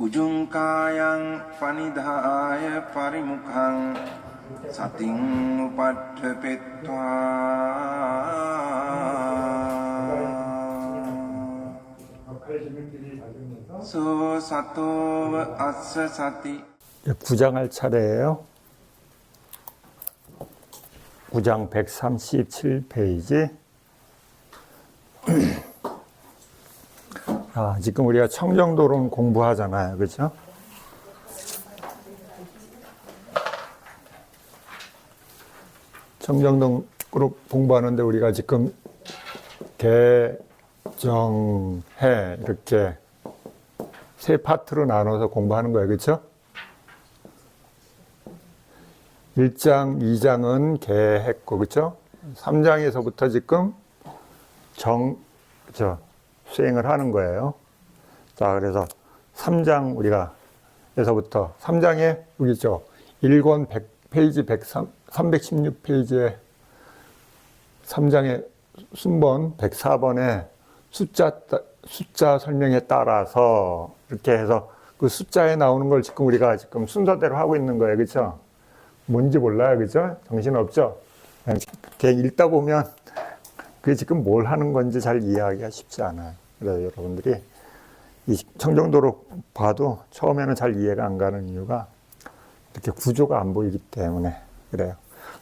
උජුංකායං පනිදාය පරිමුඛං සතින් උපට්ඨපෙත්වා 소 සතෝව අස්ස සති. 구장할 차례예요. 구장 137페이지. 지금 우리가 청정도론 공부하잖아요. 그렇죠? 청정도로 공부하는데 우리가 지금 개, 정, 해 이렇게 세 파트로 나눠서 공부하는 거예요. 그렇죠? 1장, 2장은 개 했고, 그렇죠? 3장에서부터 지금 수행을 하는 거예요. 자, 그래서 3장 우리가 에서부터 3장에 여기 있죠. 1권 100페이지 316페이지에 3장의 순번 104번에 숫자 설명에 따라서 이렇게 해서 그 숫자에 나오는 걸 지금 우리가 지금 순서대로 하고 있는 거예요. 그렇죠? 뭔지 몰라요. 그렇죠? 정신없죠? 그냥 읽다 보면 그게 지금 뭘 하는 건지 잘 이해하기가 쉽지 않아요. 그래서 여러분들이 이 청정도로 봐도 처음에는 잘 이해가 안 가는 이유가 이렇게 구조가 안 보이기 때문에 그래요.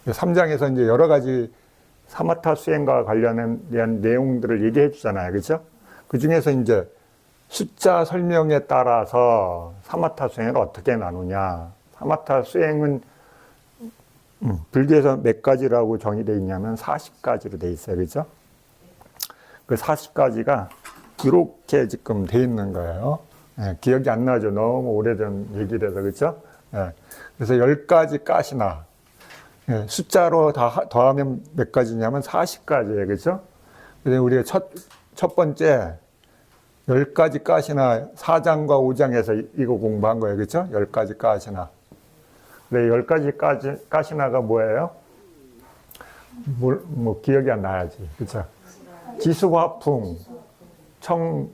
3장에서 이제 여러 가지 사마타 수행과 관련한 내용들을 얘기해 주잖아요. 그렇죠? 그 중에서 이제 숫자 설명에 따라서 사마타 수행을 어떻게 나누냐. 사마타 수행은 불교에서 몇 가지라고 정의되어 있냐면 40가지로 되어 있어요. 그렇죠? 그 40가지가 이렇게 지금 되어 있는 거예요. 기억이 안 나죠. 너무 오래전 얘기라서. 그렇죠? 그래서 10가지 가시나 숫자로 다 더하면 몇 가지냐면 40가지예요. 그렇죠? 그래서 우리가 첫 번째 10가지 가시나 4장과 5장에서 이거 공부한 거예요. 그렇죠? 10가지 가시나. 네, 10가지 가시나가 뭐예요? 뭐 기억이 안 나야지. 그렇죠? 지수화풍, 청황,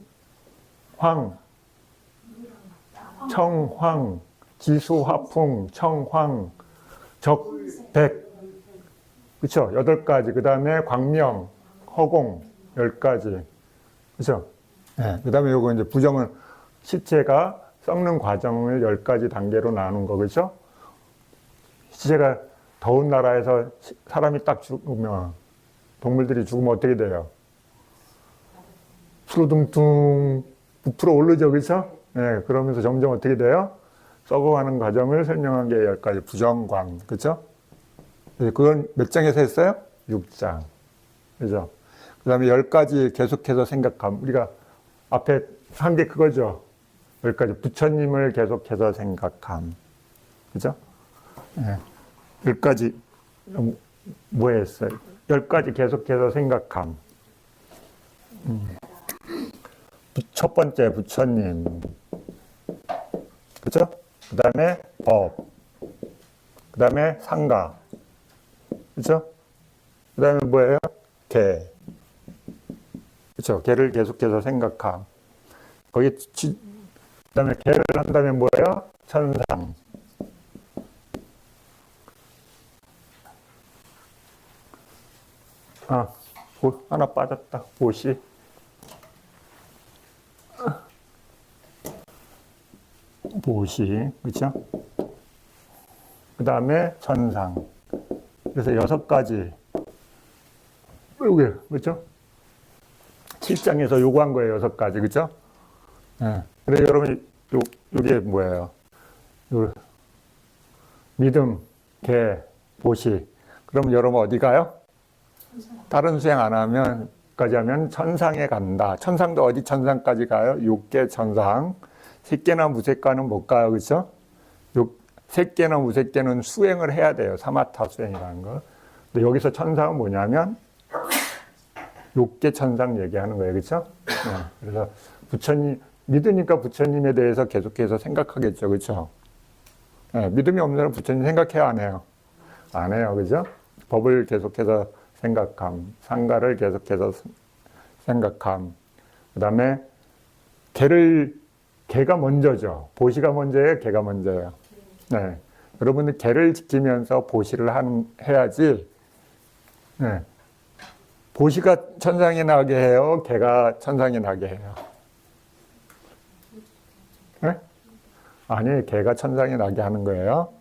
지수화풍, 청황, 적백. 그렇죠? 8가지. 그 다음에 광명, 허공, 10가지. 그렇죠? 네. 그 다음에 요거 이제 부정은 시체가 썩는 과정을 10가지 단계로 나눈 거. 그렇죠? 시체가 더운 나라에서 사람이 딱 죽으면, 동물들이 죽으면 어떻게 돼요? 푸르둥둥 부풀어 오르죠. 그렇죠? 네, 그러면서 점점 어떻게 돼요? 썩어가는 과정을 설명한 게 10가지 부정광. 그렇죠? 그건 몇 장에서 했어요? 6장. 그죠? 그 다음에 10가지 계속해서 생각함. 우리가 앞에 한 게 그거죠. 10가지. 부처님을 계속해서 생각함. 그죠? 네. 10가지, 뭐 했어요? 10가지 계속해서 생각함. 첫 번째, 부처님. 그죠? 그 다음에 법. 그 다음에 상가. 그죠? 그 다음에 뭐예요? 개. 그죠? 개를 계속해서 생각함. 거기, 그 다음에 개를 한 다음에 뭐예요? 천상. 하나 빠졌다. 보시. 보시. 그쵸? 그 다음에 천상. 그래서 6가지. 요게, 그쵸? 7장에서 요구한 거예요. 6가지. 그쵸? 네. 그래서 여러분, 요게 뭐예요? 믿음, 개, 보시. 그럼 여러분 어디 가요? 다른 수행 안 하면, 까지 하면 천상에 간다. 천상도 어디 천상까지 가요? 6개 천상. 색개나 무색가는 못 가요. 그렇죠? 색개나 무색개는 수행을 해야 돼요. 사마타 수행이라는 거. 근데 여기서 천상은 뭐냐면 6개 천상 얘기하는 거예요. 그렇죠? 그래서 부처님, 믿으니까 부처님에 대해서 계속해서 생각하겠죠. 그렇죠? 믿음이 없는 사람은 부처님 생각해야 안 해요? 안 해요. 그죠? 법을 계속해서 생각함, 상가를 계속해서 생각함. 그 다음에 개를 개가 먼저죠. 보시가 먼저예요? 개가 먼저예요? 네. 여러분들 개를 지키면서 보시를 해야지. 네. 보시가 천상에 나게 해요? 개가 천상에 나게 해요? 네? 아니, 개가 천상에 나게 하는 거예요.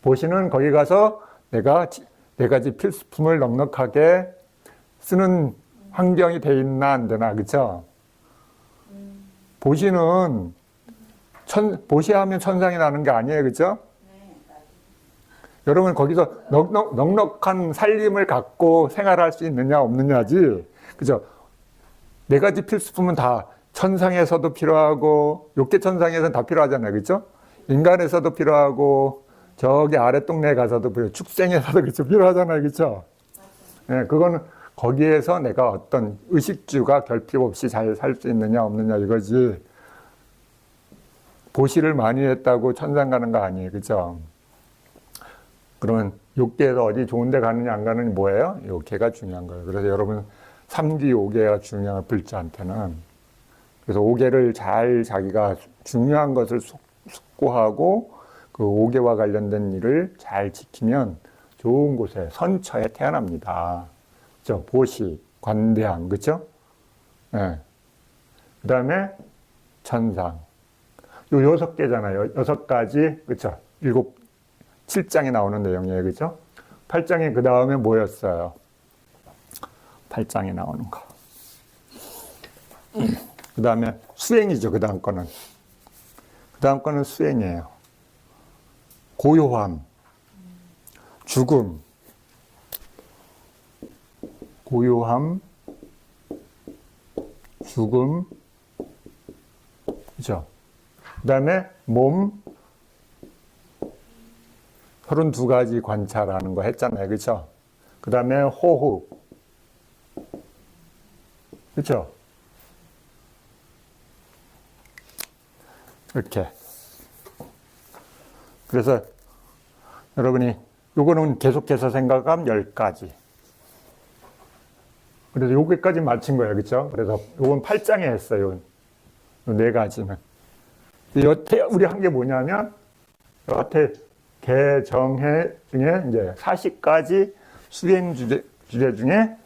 보시는 거기 가서 내가 네 가지 필수품을 넉넉하게 쓰는 환경이 돼 있나 안 되나, 그쵸? 보시는 보시하면 천상이 나는 게 아니에요, 그죠? 여러분 거기서 넉넉한 살림을 갖고 생활할 수 있느냐 없느냐지, 그죠? 네 가지 필수품은 다 천상에서도 필요하고 욕계 천상에서는 다 필요하잖아요, 그죠? 인간에서도 필요하고 저기 아래 동네에 가서도 축생에서도 그쵸? 필요하잖아요, 그죠? 네, 그거는 거기에서 내가 어떤 의식주가 결핍 없이 잘 살 수 있느냐 없느냐 이거지, 보시를 많이 했다고 천상 가는 거 아니에요, 그죠? 그러면 욕계에서 어디 좋은 데 가느냐 안 가느냐 뭐예요? 욕계가 중요한 거예요. 그래서 여러분 3기 5계가 중요한 불자한테는. 그래서 5계를 잘 자기가 중요한 것을 숙고하고 그 5계와 관련된 일을 잘 지키면 좋은 곳에 선처에 태어납니다. 그죠? 보시, 관대함, 그죠? 네. 그 다음에 천상. 요 6개잖아요. 6가지, 그쵸? 7장에 나오는 내용이에요. 그죠? 8장에 그 다음에 뭐였어요? 8장에 나오는 거. 그 다음에 수행이죠. 그 다음 거는. 그 다음 거는 수행이에요. 고요함, 죽음, 고요함, 죽음, 그죠? 그 다음에 몸, 32가지 관찰하는 거 했잖아요. 그쵸? 그 다음에 호흡. 그쵸? 이렇게. 그래서 여러분이 요거는 계속해서 생각하면 10가지. 그래서 요기까지 맞춘 거예요. 그쵸? 그래서 요건 8장에 했어요. 요 4가지는. 여태 우리 한 게 뭐냐면, 여태 개정해 중에 이제 40가지 수행 주제 중에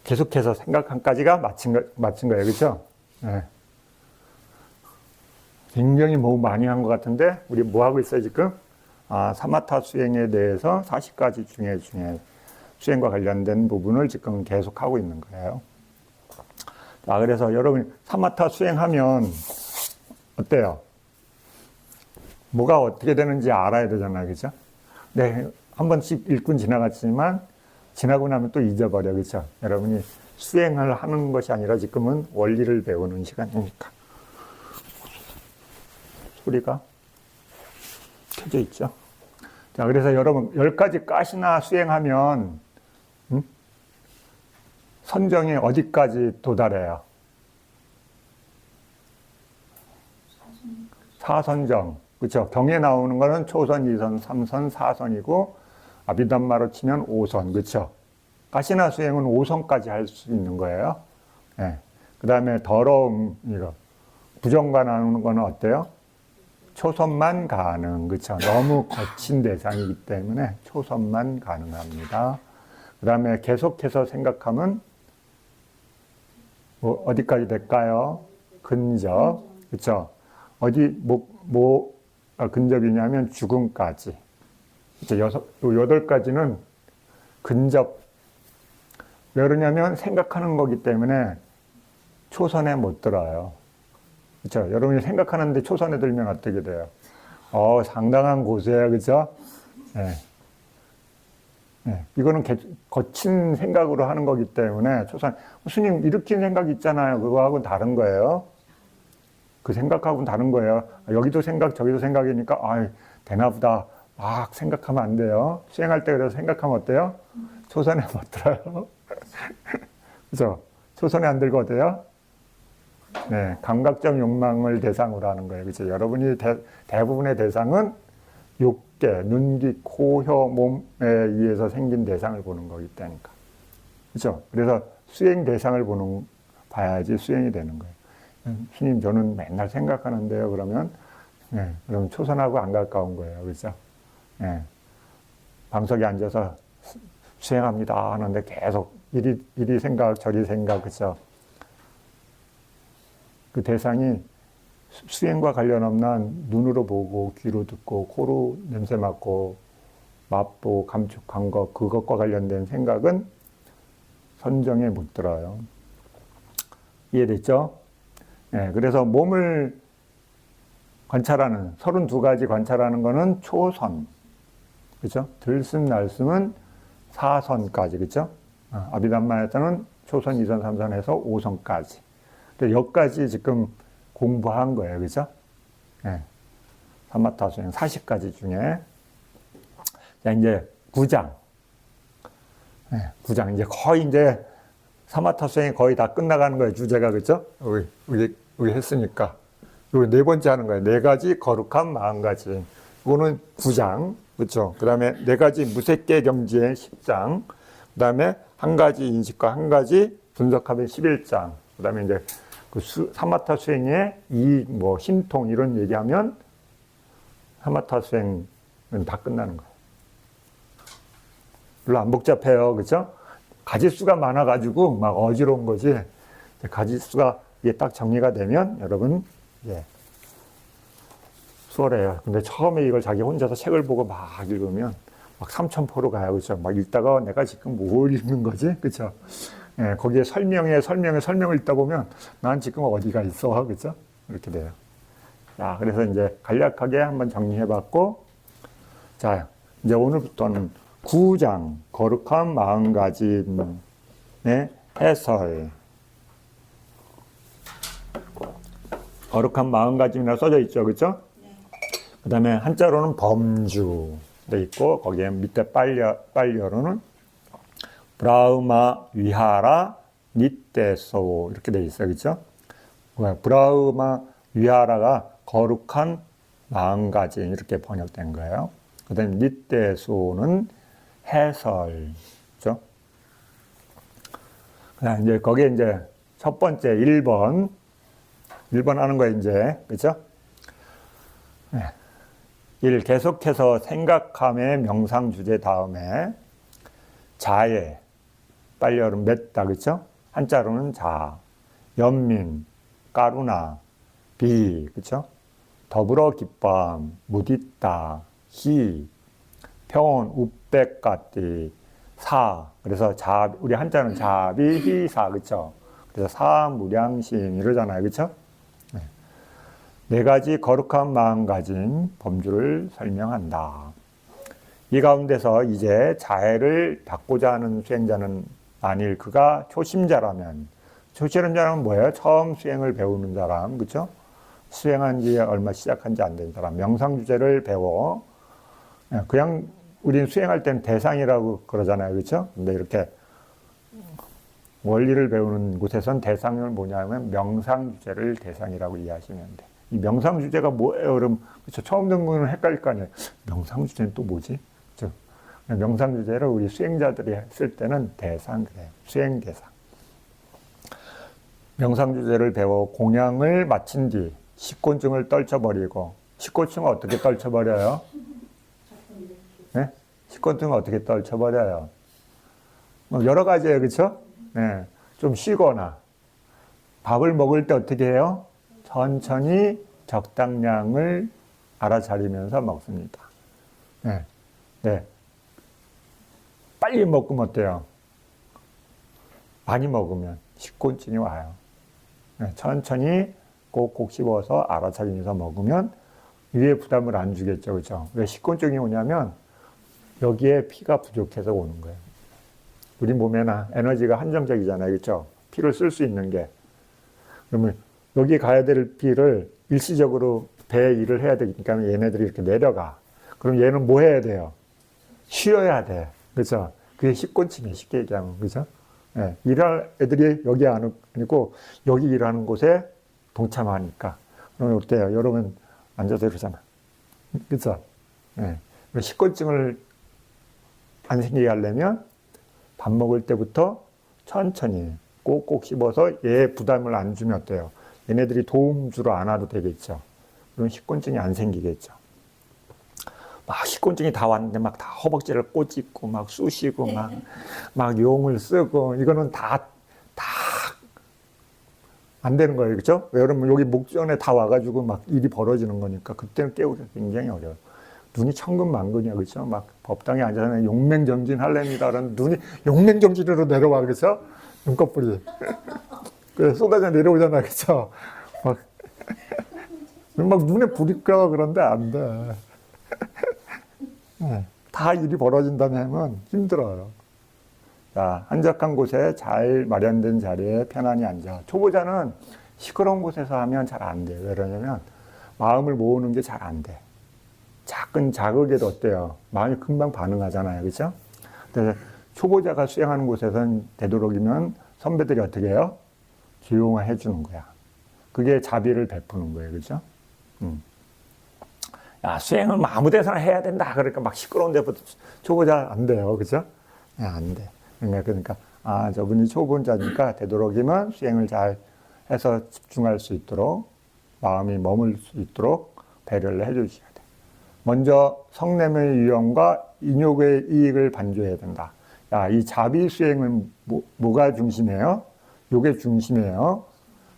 계속해서 생각한까지가 맞춘 거예요. 그렇죠? 네. 굉장히 뭐 많이 한 것 같은데 우리 뭐 하고 있어요 지금? 사마타 수행에 대해서 40가지 중에 수행과 관련된 부분을 지금 계속 하고 있는 거예요. 자, 그래서 여러분 사마타 수행하면 어때요? 뭐가 어떻게 되는지 알아야 되잖아요. 그죠? 네, 한 번씩 읽고 지나갔지만 지나고 나면 또 잊어버려. 그죠? 여러분이 수행을 하는 것이 아니라 지금은 원리를 배우는 시간이니까. 소리가 켜져 있죠. 자, 그래서 여러분 10가지 가시나 수행하면 선정이 어디까지 도달해요? 사선정. 그렇죠. 경에 나오는 거는 초선, 2선, 3선, 4선이고 아비담마로 치면 5선. 그렇죠. 가시나 수행은 5선까지 할 수 있는 거예요. 네. 그 다음에 더러움, 이거 부정과 나오는 거는 어때요? 초선만 가능. 그렇죠. 너무 거친 대상이기 때문에 초선만 가능합니다. 그 다음에 계속해서 생각하면 뭐 어디까지 될까요? 근접. 그렇죠. 어디 근접이냐면 죽음까지. 이제 8가지는 근접. 왜 그러냐면 생각하는 거기 때문에 초선에 못 들어요. 그렇죠? 여러분이 생각하는데 초선에 들면 어떻게 돼요? 상당한 고수예요. 그렇죠? 네. 네. 이거는 거친 생각으로 하는 거기 때문에 초선. 스님 일으킨 생각 있잖아요. 그거하고는 다른 거예요. 그 생각하고는 다른 거예요. 여기도 생각, 저기도 생각이니까, 되나보다. 막 생각하면 안 돼요. 수행할 때 그래서 생각하면 어때요? 초선에 못 들어요. 그죠? 초선에 안 들고 어때요? 네, 감각적 욕망을 대상으로 하는 거예요. 그죠? 여러분이 대부분의 대상은 욕계, 눈, 귀, 코, 혀, 몸에 의해서 생긴 대상을 보는 거기 때니까. 그죠? 그래서 수행 대상을 봐야지 수행이 되는 거예요. 스님 저는 맨날 생각하는데요. 그러면 그럼 초선하고 안 가까운 거예요. 그렇죠? 방석에 앉아서 수행합니다 하는데 계속 이리 생각 저리 생각 그렇죠? 그 대상이 수행과 관련 없나 눈으로 보고 귀로 듣고 코로 냄새 맡고 맛보고 감촉한 것 그것과 관련된 생각은 선정에 못 들어요. 이해됐죠? 그래서 몸을 관찰하는 32가지 관찰하는 거는 초선 그죠? 들숨 날숨은 4선까지 그죠? 아비담마에서는 초선, 2선, 3선 해서 5선까지 여기까지 지금 공부한 거예요. 그죠? 사마타 수행 40가지 중에 자 이제 9장 9장 이제 거의 이제 사마타 수행이 거의 다 끝나가는 거예요. 주제가 그죠? 우리 했으니까 이거 네 번째 하는 거예요. 4가지 거룩한 마음가짐 이거는 9장 그렇죠? 그 다음에 4가지 무색계 경지의 10장 그 다음에 한 가지 인식과 한 가지 분석하면 11장 그 다음에 이제 그 사마타 수행의 뭐 신통 이런 얘기하면 사마타 수행은 다 끝나는 거예요. 별로 안 복잡해요. 그렇죠? 가지수가 많아가지고 막 어지러운 거지. 가지수가 이게 딱 정리가 되면 여러분 수월해요. 근데 처음에 이걸 자기 혼자서 책을 보고 막 읽으면 막 3,000포로 가요. 그렇죠? 막 읽다가 내가 지금 뭘 읽는 거지? 그렇죠? 거기에 설명을 읽다 보면 난 지금 어디가 있어? 그렇죠? 이렇게 돼요. 자, 그래서 이제 간략하게 한번 정리해봤고, 자, 이제 오늘부터는 9장 거룩한 마음가짐의 해설. 거룩한 마음가짐이라고 써져 있죠, 그렇죠? 그 다음에 한자로는 범주 돼 있고 거기에 밑에 빨려로는 브라흐마 위하라 니떼소 이렇게 돼 있어요. 그렇죠? 브라흐마 위하라가 거룩한 마음가짐 이렇게 번역된 거예요. 그 다음에 니떼소는 해설. 그렇죠? 그다음 이제 거기에 이제 첫 번째 1번 하는 거예요, 이제. 그렇죠? 1. 계속해서 생각함의 명상 주제 다음에 자애 빨려는 맺다 그렇죠? 한자로는 자, 연민, 까루나, 비 그렇죠? 더불어 기쁨, 무디따, 희, 평온, 우백가띠, 사 그래서 자 우리 한자는 자비, 희사 그렇죠? 그래서 사무량심 이러잖아요, 그렇죠? 4가지 거룩한 마음가짐 범주를 설명한다. 이 가운데서 이제 자애를 받고자 하는 수행자는 만일 그가 초심자라면 뭐예요? 처음 수행을 배우는 사람, 그렇죠? 수행한 지 얼마 시작한 지 안 된 사람, 명상 주제를 배워. 그냥 우리는 수행할 때는 대상이라고 그러잖아요, 그렇죠? 근데 이렇게 원리를 배우는 곳에선 대상은 뭐냐면 명상 주제를 대상이라고 이해하시면 돼. 이 명상 주제가 뭐예요? 그럼 그렇죠? 처음 듣는 분은 헷갈릴 거 아니에요. 명상 주제는 또 뭐지? 그렇죠? 명상 주제를 우리 수행자들이 쓸 때는 대상 그래요. 수행 대상. 명상 주제를 배워 공양을 마친 뒤 식곤증을 떨쳐버리고 식곤증을 어떻게 떨쳐버려요? 네? 식곤증을 어떻게 떨쳐버려요? 여러 가지예요, 그렇죠? 네. 좀 쉬거나 밥을 먹을 때 어떻게 해요? 천천히 적당량을 알아차리면서 먹습니다. 네. 네. 빨리 먹으면 어때요? 많이 먹으면 식곤증이 와요. 네. 천천히 꼭꼭 씹어서 알아차리면서 먹으면 위에 부담을 안 주겠죠. 그렇죠? 왜 식곤증이 오냐면 여기에 피가 부족해서 오는 거예요. 우리 몸에는 에너지가 한정적이잖아요. 그렇죠? 피를 쓸 수 있는 게. 그러면 여기 가야 될 피를 일시적으로 배 일을 해야 되니까 얘네들이 이렇게 내려가. 그럼 얘는 뭐 해야 돼요? 쉬어야 돼. 그렇죠? 그게 식곤증이에요. 쉽게 얘기하면. 그렇죠? 네. 일할 애들이 여기 아니고 여기 일하는 곳에 동참하니까. 그러면 어때요? 여러분 앉아서 이러잖아. 그렇죠? 네. 식곤증을 안 생기게 하려면 밥 먹을 때부터 천천히 꼭꼭 씹어서 얘 부담을 안 주면 어때요? 얘네들이 도움 주러 안 와도 되겠죠. 그럼 식곤증이 안 생기겠죠. 막 식곤증이 다 왔는데 막 다 허벅지를 꼬집고 막 쑤시고 막 용을 쓰고 이거는 다 안 되는 거예요. 그렇죠? 왜 그러면 여기 목전에 다 와가지고 막 일이 벌어지는 거니까 그때는 깨우기가 굉장히 어려워요. 눈이 천근만근이야. 그렇죠? 막 법당에 앉아서 용맹정진 할랍니다. 그런 눈이 용맹정진으로 내려와. 그렇죠? 눈꺼풀이. 그래서 쏟아져 내려오잖아. 그렇죠? 막 눈에 불이 껴 그런데 안 돼. 다 일이 벌어진다면 힘들어요. 자, 한적한 곳에 잘 마련된 자리에 편안히 앉아. 초보자는 시끄러운 곳에서 하면 잘 안 돼요. 왜 그러냐면 마음을 모으는 게 잘 안 돼. 작은 자극에도 어때요? 마음이 금방 반응하잖아요. 그렇죠? 그래서 초보자가 수행하는 곳에서는 되도록이면 선배들이 어떻게 해요? 조용해 주는 거야. 그게 자비를 베푸는 거예요. 그렇죠? 야, 수행을 아무 데서나 해야 된다. 그러니까 막 시끄러운 데부터 초보자 안 돼요. 그죠? 안 돼. 그러니까, 저분이 초보자니까 되도록이면 수행을 잘 해서 집중할 수 있도록, 마음이 머물 수 있도록 배려를 해 주셔야 돼. 먼저 성냄의 위험과 인욕의 이익을 반조해야 된다. 야, 이 자비 수행은 뭐가 중심이에요? 욕의 중심이에요.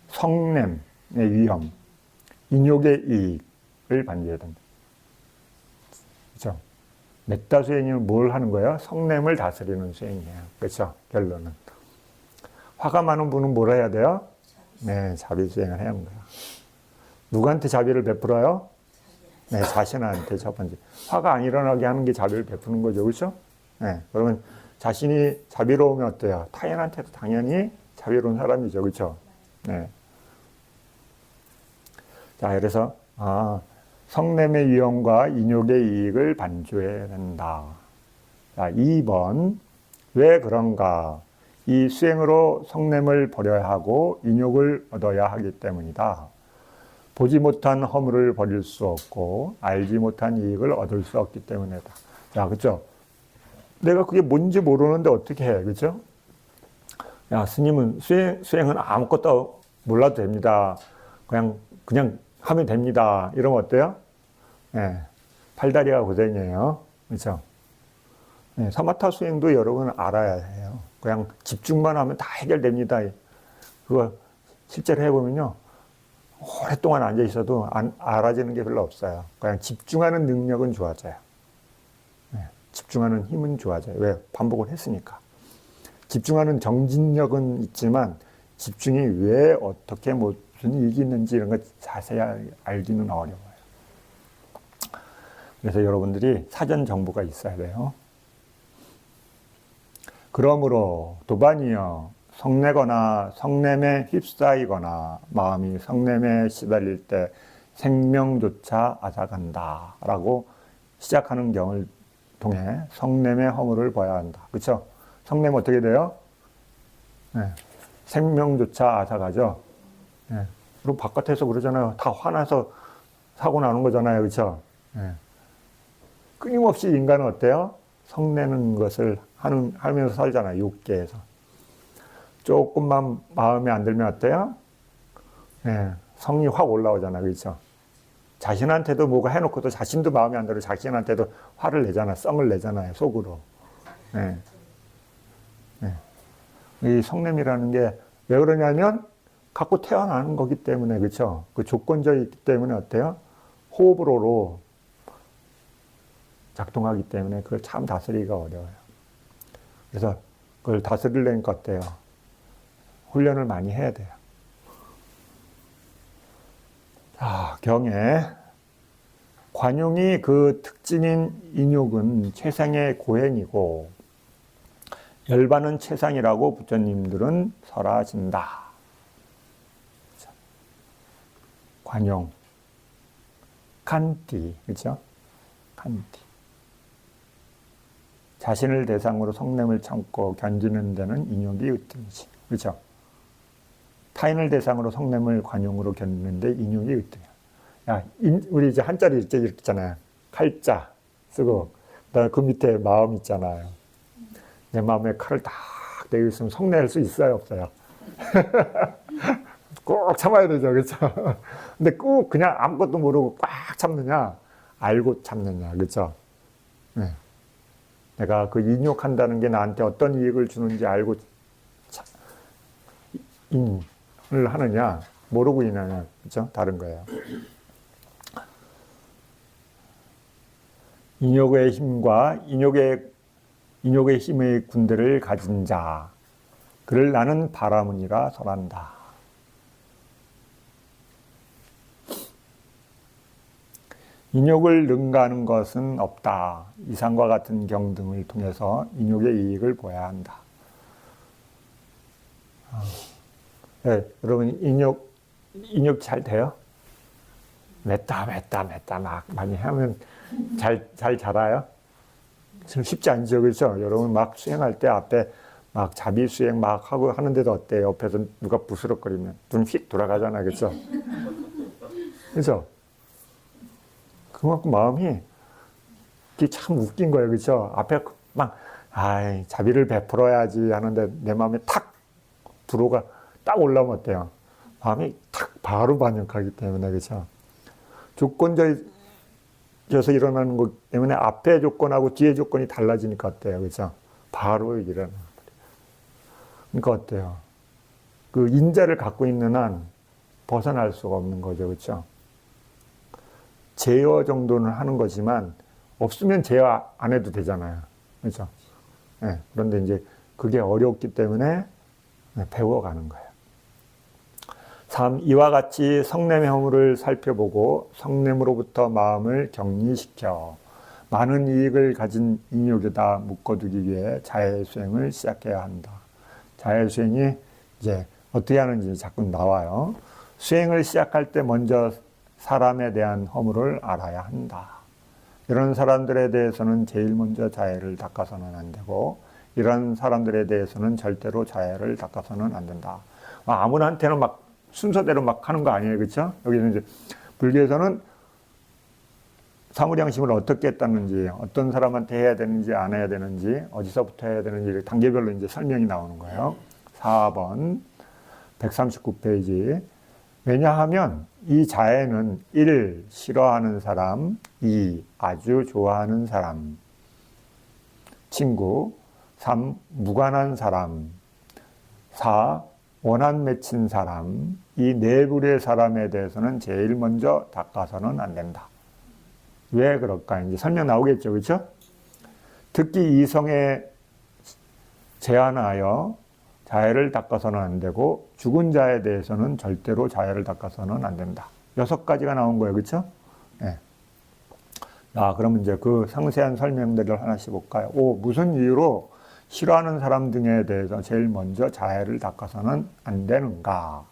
성냄의 위험, 인욕의 이익을 반조해야 된다. 그렇죠? 메타 수행은 뭘 하는 거예요? 성냄을 다스리는 수행이에요. 그렇죠? 결론은. 화가 많은 분은 뭘 해야 돼요? 네, 자비 수행을 해야 하는 거예요. 누구한테 자비를 베풀어요? 네, 자신한테 첫 번째. 화가 안 일어나게 하는 게 자비를 베푸는 거죠. 그렇죠? 네, 그러면 자신이 자비로우면 어때요? 타인한테도 당연히 자비로운 사람이죠. 그렇죠? 네. 자, 그래서 성냄의 위험과 인욕의 이익을 반조해야 된다. 자, 2번. 왜 그런가? 이 수행으로 성냄을 버려야 하고 인욕을 얻어야 하기 때문이다. 보지 못한 허물을 버릴 수 없고 알지 못한 이익을 얻을 수 없기 때문이다. 자, 그렇죠? 내가 그게 뭔지 모르는데 어떻게 해? 그렇죠? 야, 스님은 수행은 아무것도 몰라도 됩니다. 그냥 하면 됩니다. 이러면 어때요? 네, 팔다리가 고생이에요. 그렇죠? 네, 사마타 수행도 여러분 알아야 해요. 그냥 집중만 하면 다 해결됩니다. 그거 실제로 해보면요. 오랫동안 앉아 있어도 알아지는 게 별로 없어요. 그냥 집중하는 능력은 좋아져요. 네, 집중하는 힘은 좋아져요. 왜? 반복을 했으니까. 집중하는 정진력은 있지만 집중이 왜 어떻게 무슨 일이 있는지 이런 거 자세히 알기는 어려워요. 그래서 여러분들이 사전 정보가 있어야 돼요. 그러므로 도반이여 성내거나 성냄에 휩싸이거나 마음이 성냄에 시달릴 때 생명조차 앗아간다 라고 시작하는 경을 통해 성냄의 허물을 봐야 한다. 그렇죠? 성냄 어떻게 돼요? 네. 생명조차 앗아가죠. 네. 그리고 바깥에서 그러잖아요. 다 화나서 사고 나는 거잖아요. 그렇죠? 네. 끊임없이 인간은 어때요? 성내는 것을 하면서 살잖아요. 육계에서. 조금만 마음에 안 들면 어때요? 네. 성이 확 올라오잖아요. 그렇죠? 자신한테도 뭐가 해놓고도 자신도 마음에 안 들어 자신한테도 화를 내잖아요. 썽을 내잖아요. 속으로. 네. 네. 이 성냄이라는 게 왜 그러냐면 갖고 태어나는 거기 때문에 그렇죠? 그 조건적이기 때문에 어때요? 호흡으로로 작동하기 때문에 그걸 참 다스리기가 어려워요. 그래서 그걸 다스리려니까 어때요? 훈련을 많이 해야 돼요. 자, 경에 관용이 그 특징인 인욕은 최상의 고행이고 열반은 최상이라고 부처님들은 설하신다. 관용, 칸티, 그렇죠? 칸티. 자신을 대상으로 성냄을 참고 견디는 데는 인욕이 으뜸이지. 그렇죠? 타인을 대상으로 성냄을 관용으로 견디는 데 인욕이 으뜸이야. 야, 우리 이제 한자리 이렇게 있잖아요. 칼자 쓰고, 그다음에 그 밑에 마음 있잖아요. 내 마음에 칼을 딱 대고 있으면 성내할 수 있어요, 없어요? 꼭 참아야 되죠. 그렇죠? 근데 꼭 그냥 아무것도 모르고 꽉 참느냐, 알고 참느냐. 그렇죠? 네. 내가 그 인욕한다는 게 나한테 어떤 이익을 주는지 알고 인을 하느냐, 모르고 인하냐. 그렇죠? 다른 거예요. 인욕의 힘과 인욕의 힘의 군대를 가진 자, 그를 나는 바라문이라 설한다. 인욕을 능가하는 것은 없다. 이상과 같은 경등을 통해서 인욕의 이익을 보아야 한다. 네, 여러분 인욕 잘 돼요? 맺다 막 많이 하면 잘 자라요? 쉽지 않죠, 그렇죠? 여러분 막 수행할 때 앞에 막 자비 수행 막 하고 하는데도 어때요? 옆에서 누가 부스럭거리면 눈 휙 돌아가잖아, 그렇죠? 그렇죠? 그만큼 마음이 이게 참 웃긴 거예요, 그렇죠? 앞에 막 자비를 베풀어야지 하는데 내 마음에 탁 불호가 딱 올라오면 어때요? 마음이 탁 바로 반영하기 때문에, 그렇죠? 조건적에서 일어나는 것 때문에 앞에 조건하고 뒤에 조건이 달라지니까 어때요, 그렇죠? 바로 일어나. 그러니까 어때요? 그 인자를 갖고 있는 한 벗어날 수가 없는 거죠, 그렇죠? 제어 정도는 하는 거지만 없으면 제어 안 해도 되잖아요, 그렇죠? 네, 그런데 이제 그게 어렵기 때문에 배워가는 거예요. 3. 이와 같이 성냄의 허물을 살펴보고 성냄으로부터 마음을 격리시켜 많은 이익을 가진 인욕에다 묶어두기 위해 자해수행을 시작해야 한다. 자해수행이 이제 어떻게 하는지 자꾸 나와요. 수행을 시작할 때 먼저 사람에 대한 허물을 알아야 한다. 이런 사람들에 대해서는 제일 먼저 자해를 닦아서는 안 되고 이런 사람들에 대해서는 절대로 자해를 닦아서는 안 된다. 아무나한테는 막 순서대로 막 하는 거 아니에요, 그렇죠? 여기는 이제 불교에서는 사무량심을 어떻게 했다는지, 어떤 사람한테 해야 되는지, 안 해야 되는지, 어디서부터 해야 되는지 단계별로 이제 설명이 나오는 거예요. 4번 139페이지. 왜냐하면 이 자해는 1. 싫어하는 사람, 2. 아주 좋아하는 사람, 친구, 3. 무관한 사람, 4. 원한 맺힌 사람, 이 네 부류의 사람에 대해서는 제일 먼저 닦아서는 안 된다. 왜 그럴까? 이제 설명 나오겠죠, 그렇죠? 특히 이성에 제한하여 자해를 닦아서는 안 되고 죽은 자에 대해서는 절대로 자해를 닦아서는 안 된다. 6가지가 나온 거예요, 그렇죠? 네. 그러면 이제 그 상세한 설명들을 하나씩 볼까요? 무슨 이유로 싫어하는 사람 등에 대해서 제일 먼저 자해를 닦아서는 안 되는가?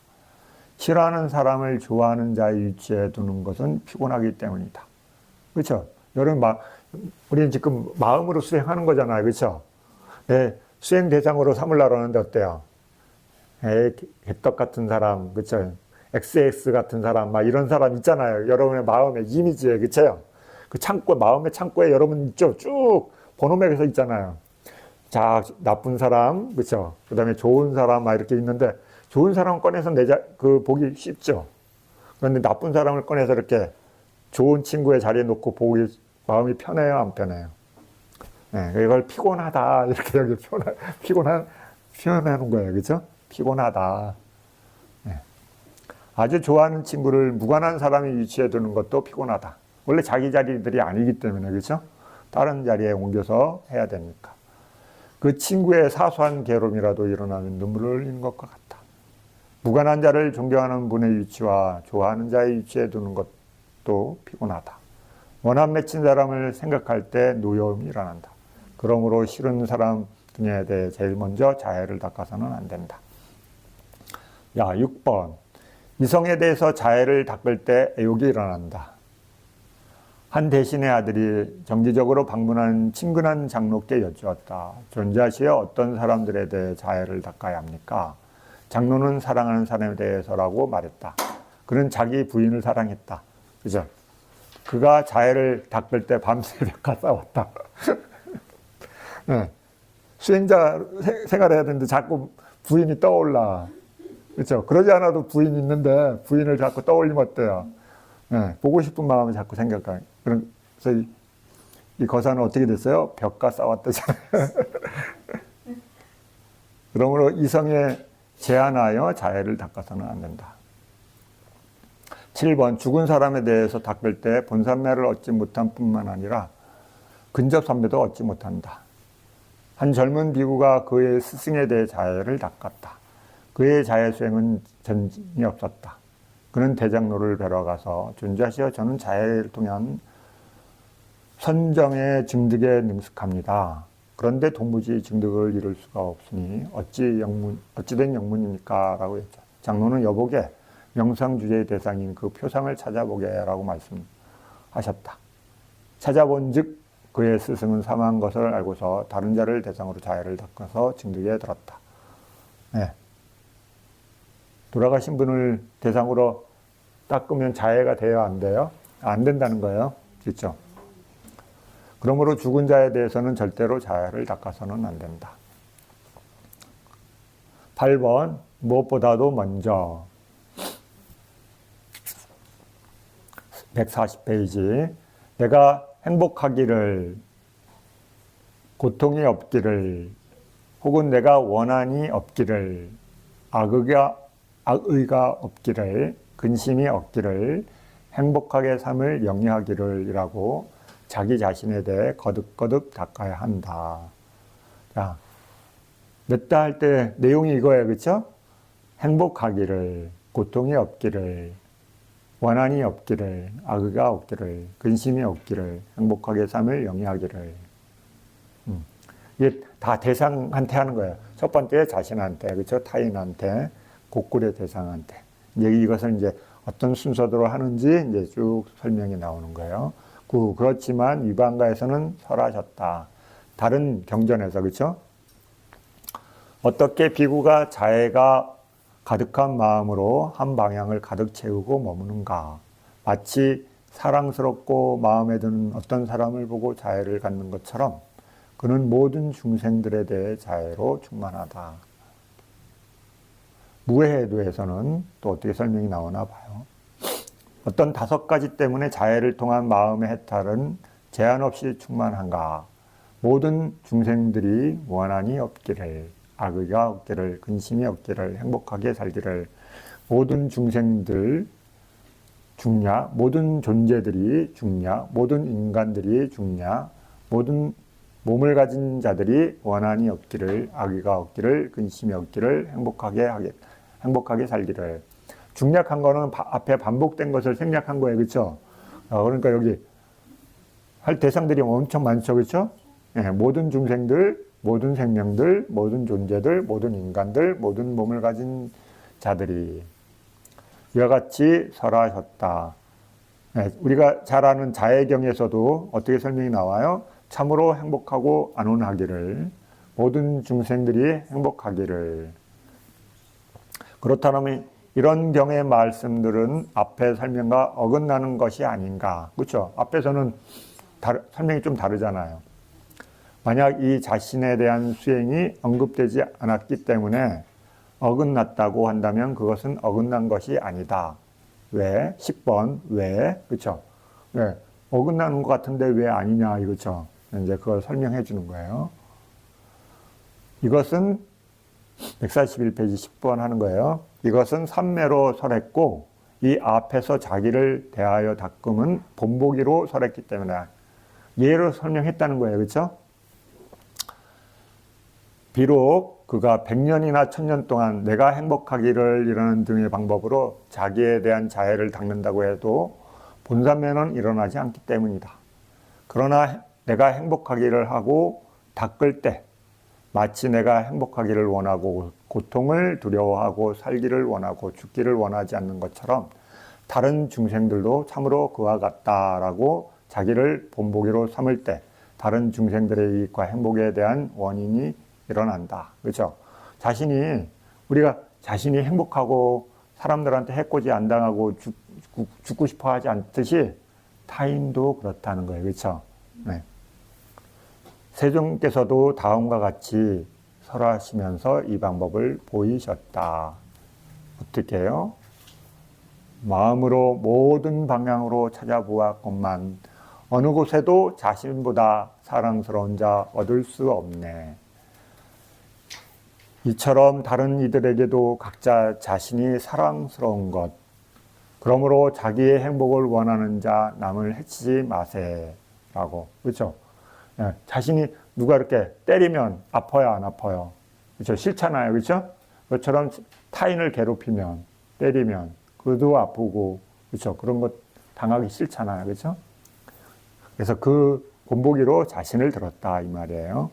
싫어하는 사람을 좋아하는 자의 위치에 두는 것은 피곤하기 때문이다. 그렇죠? 여러분, 우리는 지금 마음으로 수행하는 거잖아요. 그렇죠? 네, 수행 대상으로 삼으려고 하는데 어때요? 개떡 같은 사람, 그렇죠? XX 같은 사람, 막 이런 사람 있잖아요. 여러분의 마음의 이미지에, 그렇죠? 그 창고, 마음의 창고에 여러분 있죠? 쭉 번호맥에 서 있잖아요. 자, 나쁜 사람, 그렇죠? 그 다음에 좋은 사람, 막 이렇게 있는데, 좋은 사람 꺼내서 보기 쉽죠? 그런데 나쁜 사람을 꺼내서 이렇게 좋은 친구의 자리에 놓고 보기 마음이 편해요, 안 편해요? 네, 이걸 피곤하다, 이렇게 여기 표현하는 거예요, 그렇죠? 피곤하다. 네. 아주 좋아하는 친구를 무관한 사람이 위치해 두는 것도 피곤하다. 원래 자기 자리들이 아니기 때문에, 그렇죠? 다른 자리에 옮겨서 해야 되니까. 그 친구의 사소한 괴로움이라도 일어나면 눈물을 흘리는 것과 같다. 무관한 자를 존경하는 분의 위치와 좋아하는 자의 위치에 두는 것도 피곤하다. 원한 맺힌 사람을 생각할 때 노여움이 일어난다. 그러므로 싫은 사람 등에 대해 제일 먼저 자해를 닦아서는 안 된다. 6번. 이성에 대해서 자해를 닦을 때 애욕이 일어난다. 한 대신의 아들이 정기적으로 방문하는 친근한 장로께 여쭈었다. 존자시여 어떤 사람들에 대해 자해를 닦아야 합니까? 장로는 사랑하는 사람에 대해서라고 말했다. 그는 자기 부인을 사랑했다. 그죠? 그가 자해를 닦을 때 밤새벽과 싸웠다. 네. 수행자 생활해야 되는데 자꾸 부인이 떠올라. 그렇죠. 그러지 않아도 부인 있는데 부인을 자꾸 떠올리면 어때요? 네, 보고 싶은 마음이 자꾸 생각하요. 그래서 이 거사는 어떻게 됐어요? 벽과 싸웠다잖아요. 그러므로 이성에 제한하여 자애를 닦아서는 안 된다. 7번 죽은 사람에 대해서 닦을 때 본산매를 얻지 못한 뿐만 아니라 근접선배도 얻지 못한다. 한 젊은 비구가 그의 스승에 대해 자애를 닦았다. 그의 자애 수행은 전이 없었다. 그는 대장로를 뵈러 가서 존자시여 저는 자애를 통한 선정의 증득에 능숙합니다. 그런데 도무지 증득을 이룰 수가 없으니 어찌된 영문입니까? 라고 했죠. 장로는 여보게 명상주제의 대상인 그 표상을 찾아보게 라고 말씀하셨다. 찾아본 즉 그의 스승은 사망한 것을 알고서 다른 자를 대상으로 자애를 닦아서 증득에 들었다. 네. 돌아가신 분을 대상으로 닦으면 자애가 돼요? 안 돼요? 안 된다는 거예요. 그렇죠? 그러므로 죽은 자에 대해서는 절대로 자애를 닦아서는 안 된다. 8번 무엇보다도 먼저 140페이지 내가 행복하기를 고통이 없기를 혹은 내가 원한이 없기를 악의가 없기를 근심이 없기를 행복하게 삶을 영위하기를 이라고 자기 자신에 대해 거듭거듭 닦아야 한다. 자, 냈다 할 때 내용이 이거예요. 그렇죠? 행복하기를 고통이 없기를 원한이 없기를 악의가 없기를 근심이 없기를 행복하게 삶을 영위하기를 이게 다 대상한테 하는 거예요. 첫 번째 자신한테 그렇죠? 타인한테 곡굴의 대상한테 이것을 이제 어떤 순서대로 하는지 이제 쭉 설명이 나오는 거예요. 그렇지만 위반가에서는 설하셨다. 다른 경전에서 그렇죠? 어떻게 비구가 자애가 가득한 마음으로 한 방향을 가득 채우고 머무는가? 마치 사랑스럽고 마음에 드는 어떤 사람을 보고 자애를 갖는 것처럼 그는 모든 중생들에 대해 자애로 충만하다. 무해해도에서는 또 어떻게 설명이 나오나 봐요. 어떤 5가지 때문에 자애를 통한 마음의 해탈은 제한 없이 충만한가? 모든 중생들이 원한이 없기를, 악의가 없기를, 근심이 없기를, 행복하게 살기를, 모든 중생들 죽냐? 모든 존재들이 죽냐? 모든 인간들이 죽냐? 모든 몸을 가진 자들이 원한이 없기를, 악의가 없기를, 근심이 없기를, 행복하게 살기를. 중략한 거는 앞에 반복된 것을 생략한 거예요. 그렇죠? 그러니까 여기 할 대상들이 엄청 많죠. 그렇죠? 예, 모든 중생들, 모든 생명들, 모든 존재들, 모든 인간들, 모든 몸을 가진 자들이 이와 같이 설하셨다. 예, 우리가 잘 아는 자애경에서도 어떻게 설명이 나와요? 참으로 행복하고 안온하기를, 모든 중생들이 행복하기를. 그렇다면 이런 경의 말씀들은 앞에 설명과 어긋나는 것이 아닌가. 그렇죠? 앞에서는 설명이 좀 다르잖아요. 만약 이 자신에 대한 수행이 언급되지 않았기 때문에 어긋났다고 한다면 그것은 어긋난 것이 아니다. 왜? 10번 왜? 그렇죠? 왜? 어긋나는 것 같은데 왜 아니냐 이거죠. 이제 그걸 설명해 주는 거예요. 이것은 141페이지 10번 하는 거예요. 이것은 삼매로 설했고 이 앞에서 자기를 대하여 닦음은 본보기로 설했기 때문에 예로 설명했다는 거예요. 그렇죠? 비록 그가 100년이나 1000년 동안 내가 행복하기를 이러는 등의 방법으로 자기에 대한 자애를 닦는다고 해도 본산매는 일어나지 않기 때문이다. 그러나 내가 행복하기를 하고 닦을 때 마치 내가 행복하기를 원하고 고통을 두려워하고 살기를 원하고 죽기를 원하지 않는 것처럼 다른 중생들도 참으로 그와 같다라고 자기를 본보기로 삼을 때 다른 중생들의 이익과 행복에 대한 원인이 일어난다. 그렇죠? 우리가 자신이 행복하고 사람들한테 해코지 안 당하고 죽고 싶어 하지 않듯이 타인도 그렇다는 거예요. 그렇죠? 네. 세종께서도 다음과 같이 설하시면서 이 방법을 보이셨다. 어떻게 해요? 마음으로 모든 방향으로 찾아보았건만 어느 곳에도 자신보다 사랑스러운 자 얻을 수 없네. 이처럼 다른 이들에게도 각자 자신이 사랑스러운 것, 그러므로 자기의 행복을 원하는 자 남을 해치지 마세라고. 그렇죠? 예, 자신이 누가 이렇게 때리면 아파요, 안 아파요? 그렇죠? 싫잖아요, 그렇죠? 그것처럼 타인을 괴롭히면, 때리면 그도 아프고, 그렇죠? 그런 것 당하기 싫잖아요, 그렇죠? 그래서 그 본보기로 자신을 들었다 이 말이에요.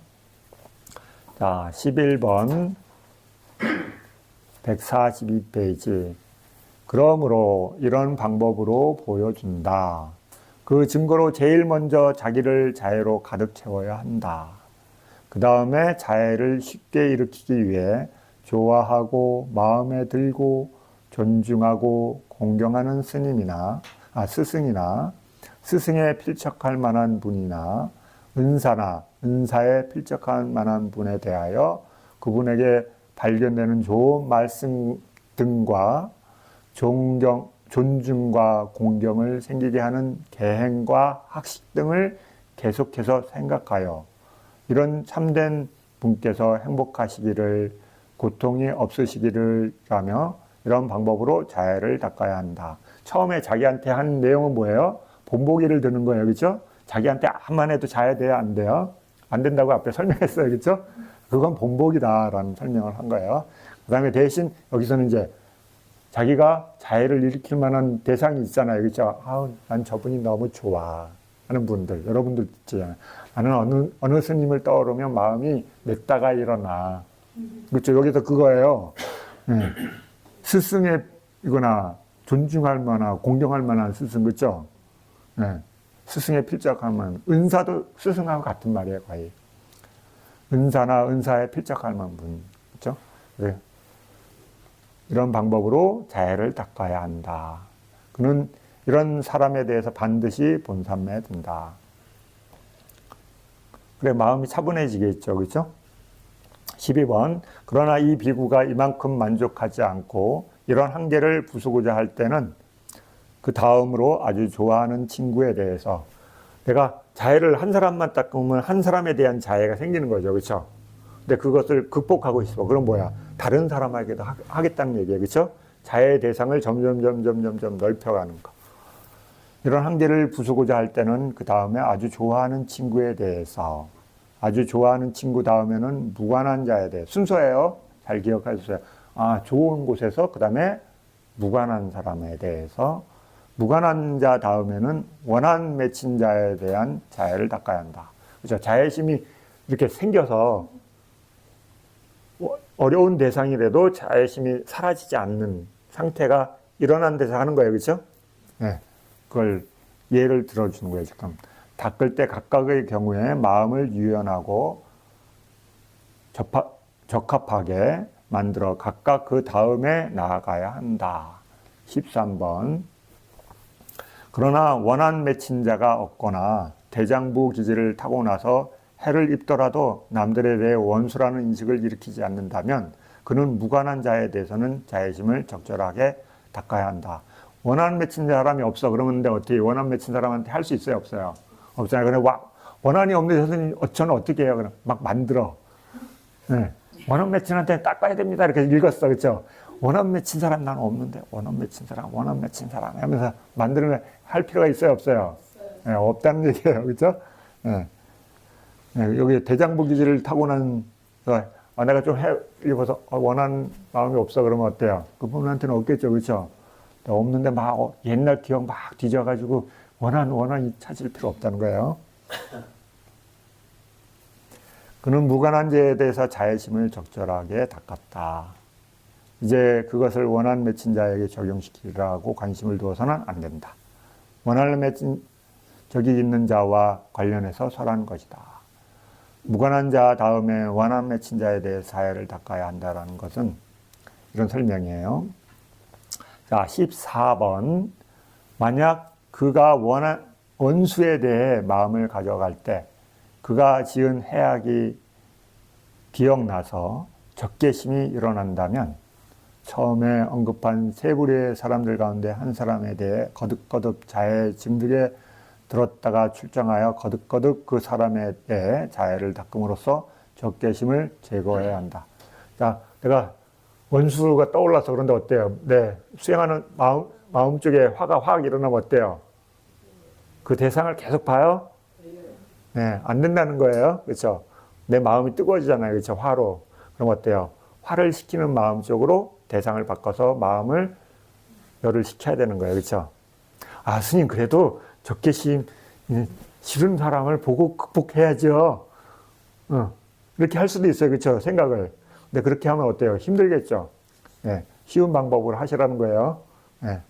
자, 11번 142페이지. 그러므로 이런 방법으로 보여준다. 그 증거로 제일 먼저 자기를 자애로 가득 채워야 한다. 그 다음에 자애를 쉽게 일으키기 위해 좋아하고 마음에 들고 존중하고 공경하는 스승이나 스승에 필적할 만한 분이나 은사에 필적할 만한 분에 대하여 그분에게 발견되는 좋은 말씀 등과 존중과 공경을 생기게 하는 계행과 학식 등을 계속해서 생각하여 이런 참된 분께서 행복하시기를 고통이 없으시기를 라며 이런 방법으로 자애를 닦아야 한다. 처음에 자기한테 한 내용은 뭐예요? 본보기를 드는 거예요. 그렇죠? 자기한테 암만 해도 자애돼야 안 돼요. 안 된다고 앞에 설명했어요. 그렇죠? 그건 본보기다라는 설명을 한 거예요. 그 다음에 대신 여기서는 이제 자기가 자애를 일으킬 만한 대상이 있잖아요. 그렇죠? 아우, 난 저분이 너무 좋아 하는 분들, 여러분들 있잖아요. 나는 어느 스님을 떠오르면 마음이 냈다가 일어나. 그렇죠? 여기서 그거예요. 네. 스승이거나 존중할 만한, 공경할 만한 스승, 그렇죠? 네. 스승에 필적할 만한, 은사도 스승하고 같은 말이에요, 거의. 은사에 필적할 만한 분, 그렇죠? 네. 이런 방법으로 자애를 닦아야 한다. 그는 이런 사람에 대해서 반드시 본삼매에 든다. 그래, 마음이 차분해지겠죠. 그렇죠? 12번. 그러나 이 비구가 이만큼 만족하지 않고 이런 한계를 부수고자 할 때는 그 다음으로 아주 좋아하는 친구에 대해서 내가 자애를 한 사람만 닦으면 한 사람에 대한 자애가 생기는 거죠. 그렇죠? 근데 그것을 극복하고 싶어. 그럼 뭐야? 다른 사람에게도 하겠다는 얘기예요. 그렇죠? 자애의 대상을 점점 넓혀가는 거. 이런 한계를 부수고자 할 때는 그 다음에 아주 좋아하는 친구에 대해서 아주 좋아하는 친구 다음에는 무관한 자에 대해 순서예요. 잘 기억하세요. 좋은 곳에서 그 다음에 무관한 사람에 대해서 무관한 자 다음에는 원한 맺힌 자에 대한 자애를 닦아야 한다. 그렇죠? 자애심이 이렇게 생겨서 어려운 대상이라도 자애심이 사라지지 않는 상태가 일어난 데서 하는 거예요. 그렇죠? 네. 그걸 예를 들어주는 거예요. 지금 닦을 때 각각의 경우에 마음을 유연하고 적합하게 만들어 각각 그 다음에 나아가야 한다. 13번. 그러나 원한 맺힌 자가 없거나 대장부 기질을 타고나서 해를 입더라도 남들에 대해 원수라는 인식을 일으키지 않는다면 그는 무관한 자에 대해서는 자애심을 적절하게 닦아야 한다. 원한 맺힌 사람이 없어. 그러는데 어떻게 원한 맺힌 사람한테 할 수 있어요? 없어요? 없잖아요. 그래, 원한이 없는 선생님, 저는 어떻게 해요? 그럼 막 만들어. 네. 원한 맺힌한테 닦아야 됩니다. 이렇게 읽었어. 그렇죠? 원한 맺힌 사람 나는 없는데, 원한 맺힌 사람 하면서 만드는 할 필요가 있어요? 없어요? 네, 없다는 얘기예요. 그렇죠? 네. 네, 여기 대장부 기질을 타고난, 내가 좀 읽어서 원한 마음이 없어. 그러면 어때요? 그분한테는 없겠죠. 그렇죠? 없는데 막 옛날 기억 막 뒤져가지고 원한이 찾을 필요 없다는 거예요. 그는 무관한 죄에 대해서 자애심을 적절하게 닦았다. 이제 그것을 원한 맺힌 자에게 적용시키라고 관심을 두어서는 안 된다. 원한 맺힌 적이 있는 자와 관련해서 설한 것이다. 무관한 자 다음에 원한 맺힌 자에 대해 자애를 닦아야 한다는 것은 이런 설명이에요. 자, 14번. 만약 그가 원수에 대해 마음을 가져갈 때 그가 지은 해악이 기억나서 적개심이 일어난다면 처음에 언급한 세 부류의 사람들 가운데 한 사람에 대해 거듭거듭 자해 증득에 들었다가 출정하여 거듭거듭 그 사람에 대해 자해를 닦음으로써 적개심을 제거해야 한다. 자, 내가 원수가 떠올라서 그런데 어때요? 네, 수행하는 마음 쪽에 화가 확 일어나면 어때요? 그 대상을 계속 봐요? 네, 안 된다는 거예요. 그렇죠? 내 마음이 뜨거워지잖아요. 그렇죠? 화로. 그럼 어때요? 화를 식히는 마음 쪽으로 대상을 바꿔서 마음을 열을 식혀야 되는 거예요. 그렇죠? 아, 스님, 그래도 적개심 싫은 사람을 보고 극복해야죠. 이렇게 할 수도 있어요. 그렇죠? 생각을. 근데 그렇게 하면 어때요? 힘들겠죠? 네, 쉬운 방법으로 하시라는 거예요. 네.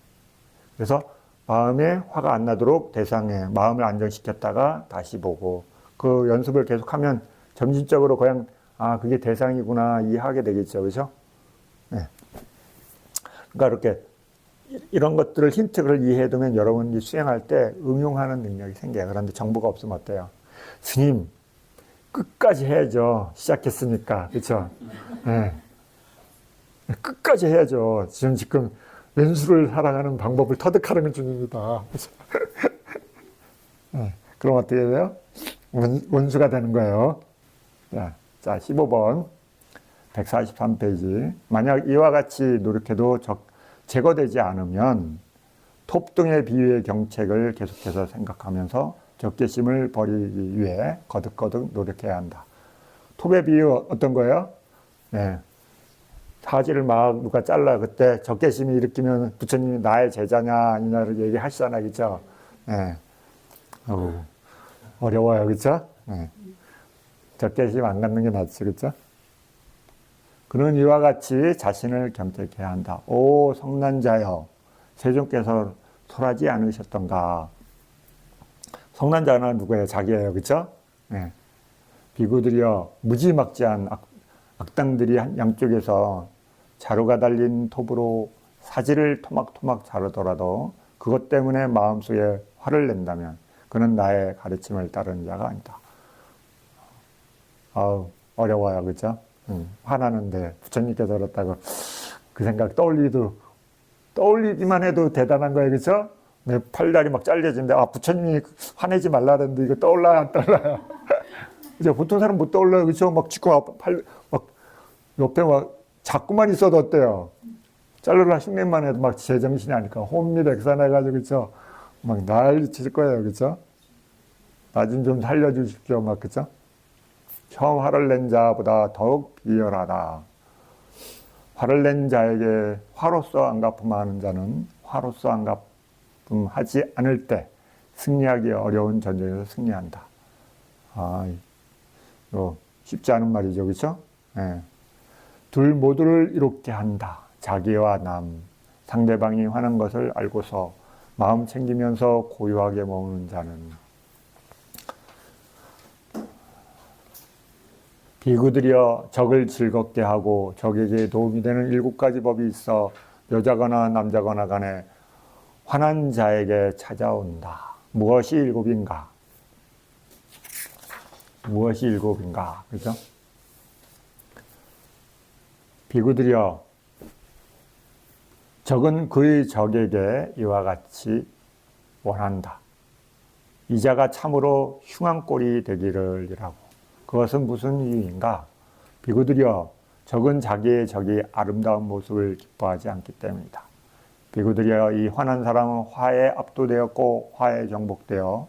그래서 마음에 화가 안 나도록 대상에 마음을 안정시켰다가 다시 보고 그 연습을 계속하면 점진적으로 그냥 아, 그게 대상이구나 이해하게 되겠죠. 그렇죠? 네. 그러니까 이렇게 이런 것들을 힌트를 이해해두면 여러분이 수행할 때 응용하는 능력이 생겨요. 그런데 정보가 없으면 어때요? 스님, 끝까지 해야죠. 시작했으니까. 그렇죠? 네. 끝까지 해야죠. 지금 왼수를 살아가는 방법을 터득하는 중입니다. 네. 그럼 어떻게 돼요? 원수가 되는 거예요. 자, 15번 143페이지. 만약 이와 같이 노력해도 제거되지 않으면 톱 등의 비유의 경책을 계속해서 생각하면서 적개심을 버리기 위해 거듭거듭 노력해야 한다. 톱의 비유 어떤 거예요? 네. 사지를 막 누가 잘라 그때 적개심이 일으키면 부처님이 나의 제자냐 아니냐를 얘기하시잖아요. 그렇죠? 네. 어려워요. 그렇죠? 네. 적개심 안 갖는 게 낫지. 그렇죠? 그는 이와 같이 자신을 경책해야 한다. 오 성난자여, 세존께서 설하지 않으셨던가. 성난자는 누구예요? 자기예요. 그렇죠? 네. 비구들이여, 무지막지한 악당들이 양쪽에서 자루가 달린 톱으로 사지를 토막토막 자르더라도 그것 때문에 마음속에 화를 낸다면 그는 나의 가르침을 따르는 자가 아니다. 어려워요. 그렇죠? 화나는데 부처님께서 그렇다고 그 생각 떠올리기만 해도 대단한 거예요. 그렇죠? 내 팔다리 막 잘려진데 부처님이 화내지 말라는데 이거 떠올라요 안 떠올라요? 이제 보통 사람 못 떠올라요. 그렇죠? 막 짚고 막 옆에 막 자꾸만 있어도 어때요? 자르라 흉내만 해도 막 제정신이 아니까 혼미백산해가지고 그렇죠? 막 난리 칠 거예요. 그렇죠? 나 좀 살려주십시오. 막 그렇죠? 처음 화를 낸 자보다 더욱 비열하다. 화를 낸 자에게 화로서 안갚음하는 자는 화로서 안갚음하지 않을 때 승리하기 어려운 전쟁에서 승리한다. 이거 쉽지 않은 말이죠. 그렇죠? 네. 둘 모두를 이롭게 한다. 자기와 남. 상대방이 화난 것을 알고서 마음 챙기면서 고요하게 머무는 자는 비구들이여, 적을 즐겁게 하고 적에게 도움이 되는 7가지 법이 있어 여자거나 남자거나 간에 화난 자에게 찾아온다. 무엇이 7인가? 무엇이 7인가? 그죠? 비구들이여, 적은 그의 적에게 이와 같이 원한다. 이자가 참으로 흉한 꼴이 되기를 이라고. 그것은 무슨 이유인가? 비구들이여, 적은 자기의 적이 아름다운 모습을 기뻐하지 않기 때문이다. 비구들이여, 이 화난 사람은 화에 압도되었고 화에 정복되어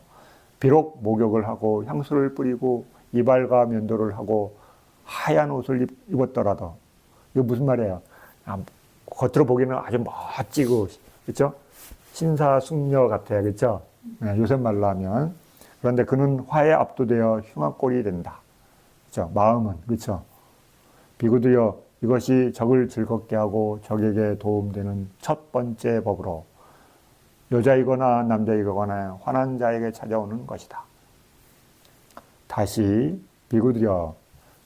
비록 목욕을 하고 향수를 뿌리고 이발과 면도를 하고 하얀 옷을 입었더라도, 이거 무슨 말이에요? 겉으로 보기에는 아주 멋지고, 그렇죠? 신사숙녀 같아요. 그렇죠? 네, 요새 말로 하면. 그런데 그는 화에 압도되어 흉한 꼴이 된다. 그렇죠? 마음은. 그렇죠? 비구들이여, 이것이 적을 즐겁게 하고 적에게 도움되는 첫 번째 법으로 여자이거나 남자이거나 화난 자에게 찾아오는 것이다. 다시 비구들이여,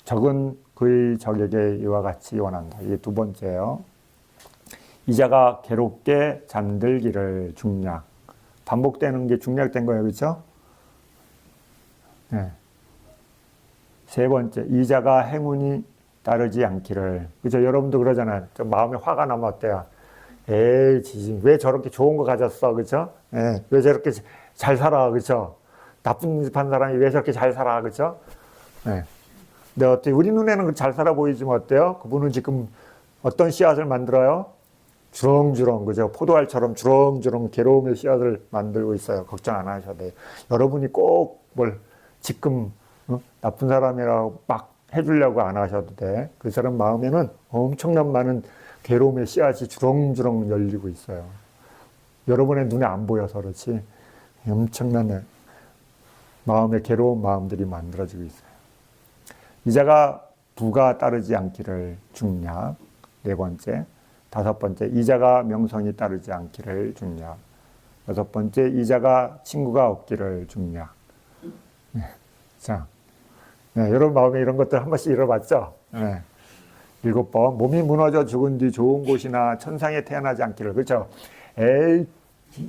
적은 그의 적에게 이와 같이 원한다. 이게 두 번째예요. 이자가 괴롭게 잠들기를 중략. 반복되는 게 중략된 거예요. 그렇죠? 네. 세 번째, 이자가 행운이 따르지 않기를. 그죠? 여러분도 그러잖아요. 좀 마음에 화가 나면 어때요? 에이, 왜 저렇게 좋은 거 가졌어? 그죠? 예, 왜 저렇게 잘 살아? 그죠? 나쁜 짓 한 사람이 왜 저렇게 잘 살아? 그죠? 예. 근데 어때? 우리 눈에는 잘 살아 보이지만 어때요? 그분은 지금 어떤 씨앗을 만들어요? 주렁주렁, 그죠? 포도알처럼 주렁주렁 괴로움의 씨앗을 만들고 있어요. 걱정 안 하셔도 돼요. 여러분이 꼭 뭘 지금 나쁜 사람이라고 막 해주려고 안 하셔도 돼. 그 사람 마음에는 엄청난 많은 괴로움의 씨앗이 주렁주렁 열리고 있어요. 여러분의 눈에 안 보여서 그렇지 엄청난 마음의 괴로운 마음들이 만들어지고 있어요. 이자가 부가 따르지 않기를 중략. 네 번째. 다섯 번째, 이자가 명성이 따르지 않기를 중략. 여섯 번째, 이자가 친구가 없기를 중략. 네. 자, 네, 여러분 마음에 이런 것들 한 번씩 잃어봤죠? 네. 7번, 몸이 무너져 죽은 뒤 좋은 곳이나 천상에 태어나지 않기를. 그렇죠? 에이,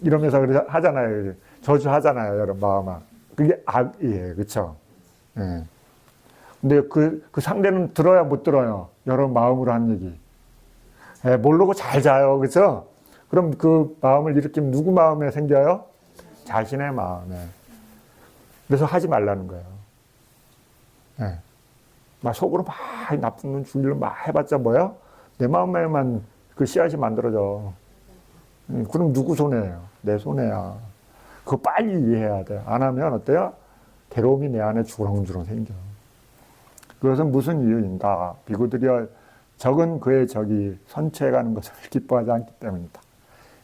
이러면서 하잖아요. 저주하잖아요, 여러분 마음아. 그게 악이에요. 그렇죠? 네. 근데 그 상대는 들어야 못 들어요. 여러분 마음으로 한 얘기. 예, 모르고 잘 자요. 그죠? 그럼 그 마음을 일으키면 누구 마음에 생겨요? 자신의 마음에. 그래서 하지 말라는 거예요. 예. 막 속으로 막 나쁜 놈 죽이려 막 해봤자 뭐예요? 내 마음에만 그 씨앗이 만들어져. 그럼 누구 손해예요? 내 손해야. 그거 빨리 이해해야 돼. 안 하면 어때요? 괴로움이 내 안에 주렁주렁 생겨. 그것은 무슨 이유인가? 비구들이여 적은 그의 적이 선처해가는 것을 기뻐하지 않기 때문이다.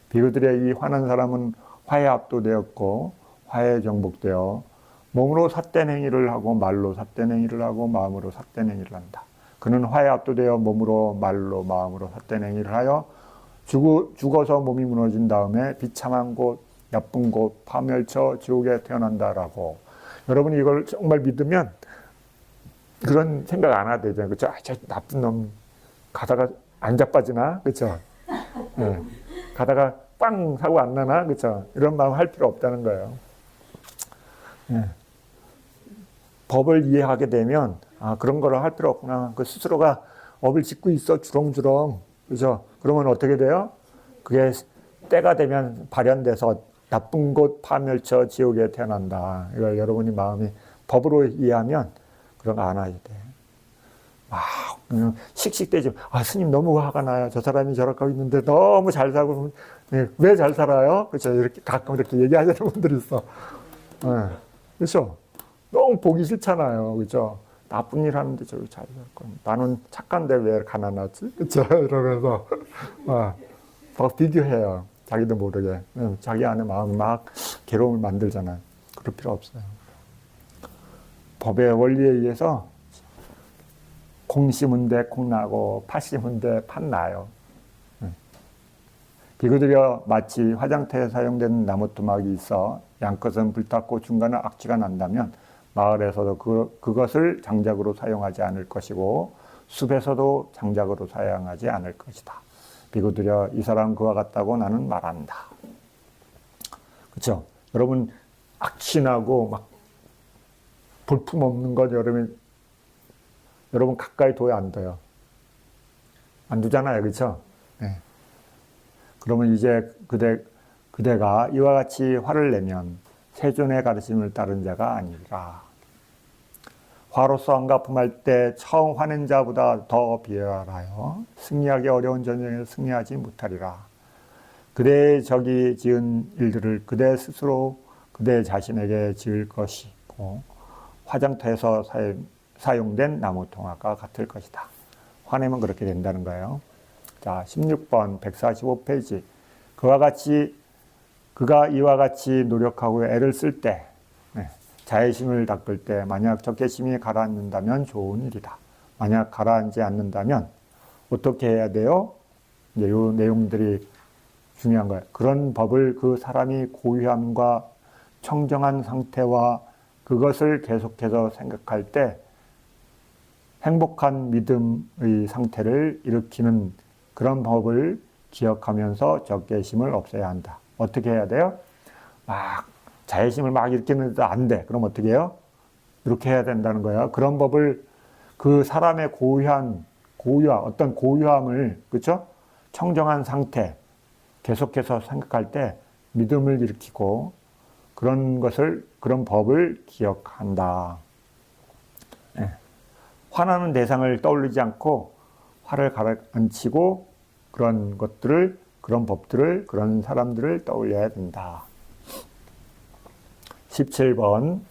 비구들의 이 화난 사람은 화에 압도되었고 화에 정복되어 몸으로 삿된 행위를 하고 말로 삿된 행위를 하고 마음으로 삿된 행위를 한다. 그는 화에 압도되어 몸으로 말로 마음으로 삿된 행위를 하여 죽어서 몸이 무너진 다음에 비참한 곳, 나쁜 곳, 파멸처 지옥에 태어난다라고. 여러분이 이걸 정말 믿으면 그런 생각 안 하게 되잖아요. 그렇죠? 저 나쁜 놈 가다가 안 자빠지나? 그렇죠? 네. 가다가 빵 사고 안 나나? 그렇죠? 이런 마음 할 필요 없다는 거예요. 네. 법을 이해하게 되면 그런 거를 할 필요 없구나. 그 스스로가 업을 짓고 있어 주렁주렁. 그렇죠? 그러면 어떻게 돼요? 그게 때가 되면 발현돼서 나쁜 곳 파멸처 지옥에 태어난다. 이걸 여러분이 마음이 법으로 이해하면 그런 거 안 하게 돼. 막 그냥 씩씩대지. 스님 너무 화가 나요. 저 사람이 저렇게 하고 있는데 너무 잘 살고 왜 잘 살아요? 그렇죠? 이렇게 가끔 이렇게 얘기하시는 분들이 있어. 네. 그렇죠? 너무 보기 싫잖아요. 그렇죠? 나쁜 일 하는데 저렇게 잘 살고 나는 착한데 왜 가난하지? 그렇죠? 이러면서 막 비교해요. 자기도 모르게. 자기 안에 마음이 막 괴로움을 만들잖아요. 그럴 필요 없어요. 법의 원리에 의해서 콩 심은 데 콩 나고 팥 심은 데 팥 나요. 비구들여 마치 화장터에 사용되는 나무 토막이 있어 양끝은 불탔고 중간은 악취가 난다면 마을에서도 그것을 장작으로 사용하지 않을 것이고 숲에서도 장작으로 사용하지 않을 것이다. 비구들여 이 사람 그와 같다고 나는 말한다. 그렇죠? 여러분 악취나고 막 볼품 없는 것 여러분 가까이 둬야 안 둬요. 안 두잖아요. 그렇죠? 네. 그러면 이제 그대가 이와 같이 화를 내면 세존의 가르침을 따른 자가 아니라 화로서 한가품할 때 처음 화낸 자보다 더 비열하여 승리하기 어려운 전쟁에 승리하지 못하리라. 그대의 적이 지은 일들을 그대 스스로 그대 자신에게 지을 것이고 화장터에서 사용된 나무 통화가 같을 것이다. 화내면 그렇게 된다는 거예요. 자, 16번 145페이지. 그가 이와 같이 노력하고 애를 쓸 때, 자애심을 닦을 때 만약 적개심이 가라앉는다면 좋은 일이다. 만약 가라앉지 않는다면 어떻게 해야 돼요? 이제 이 내용들이 중요한 거예요. 그런 법을 그 사람이 고유함과 청정한 상태와 그것을 계속해서 생각할 때 행복한 믿음의 상태를 일으키는 그런 법을 기억하면서 적개심을 없애야 한다. 어떻게 해야 돼요? 막 자애심을 막 일으키는데 안 돼. 그럼 어떻게 해요? 이렇게 해야 된다는 거예요. 그런 법을 그 사람의 고유함, 어떤 고유함을, 그렇죠? 청정한 상태, 계속해서 생각할 때 믿음을 일으키고 그런 법을 기억한다. 네. 화나는 대상을 떠올리지 않고 화를 가라앉히고 그런 것들을, 그런 법들을, 그런 사람들을 떠올려야 된다. 17번.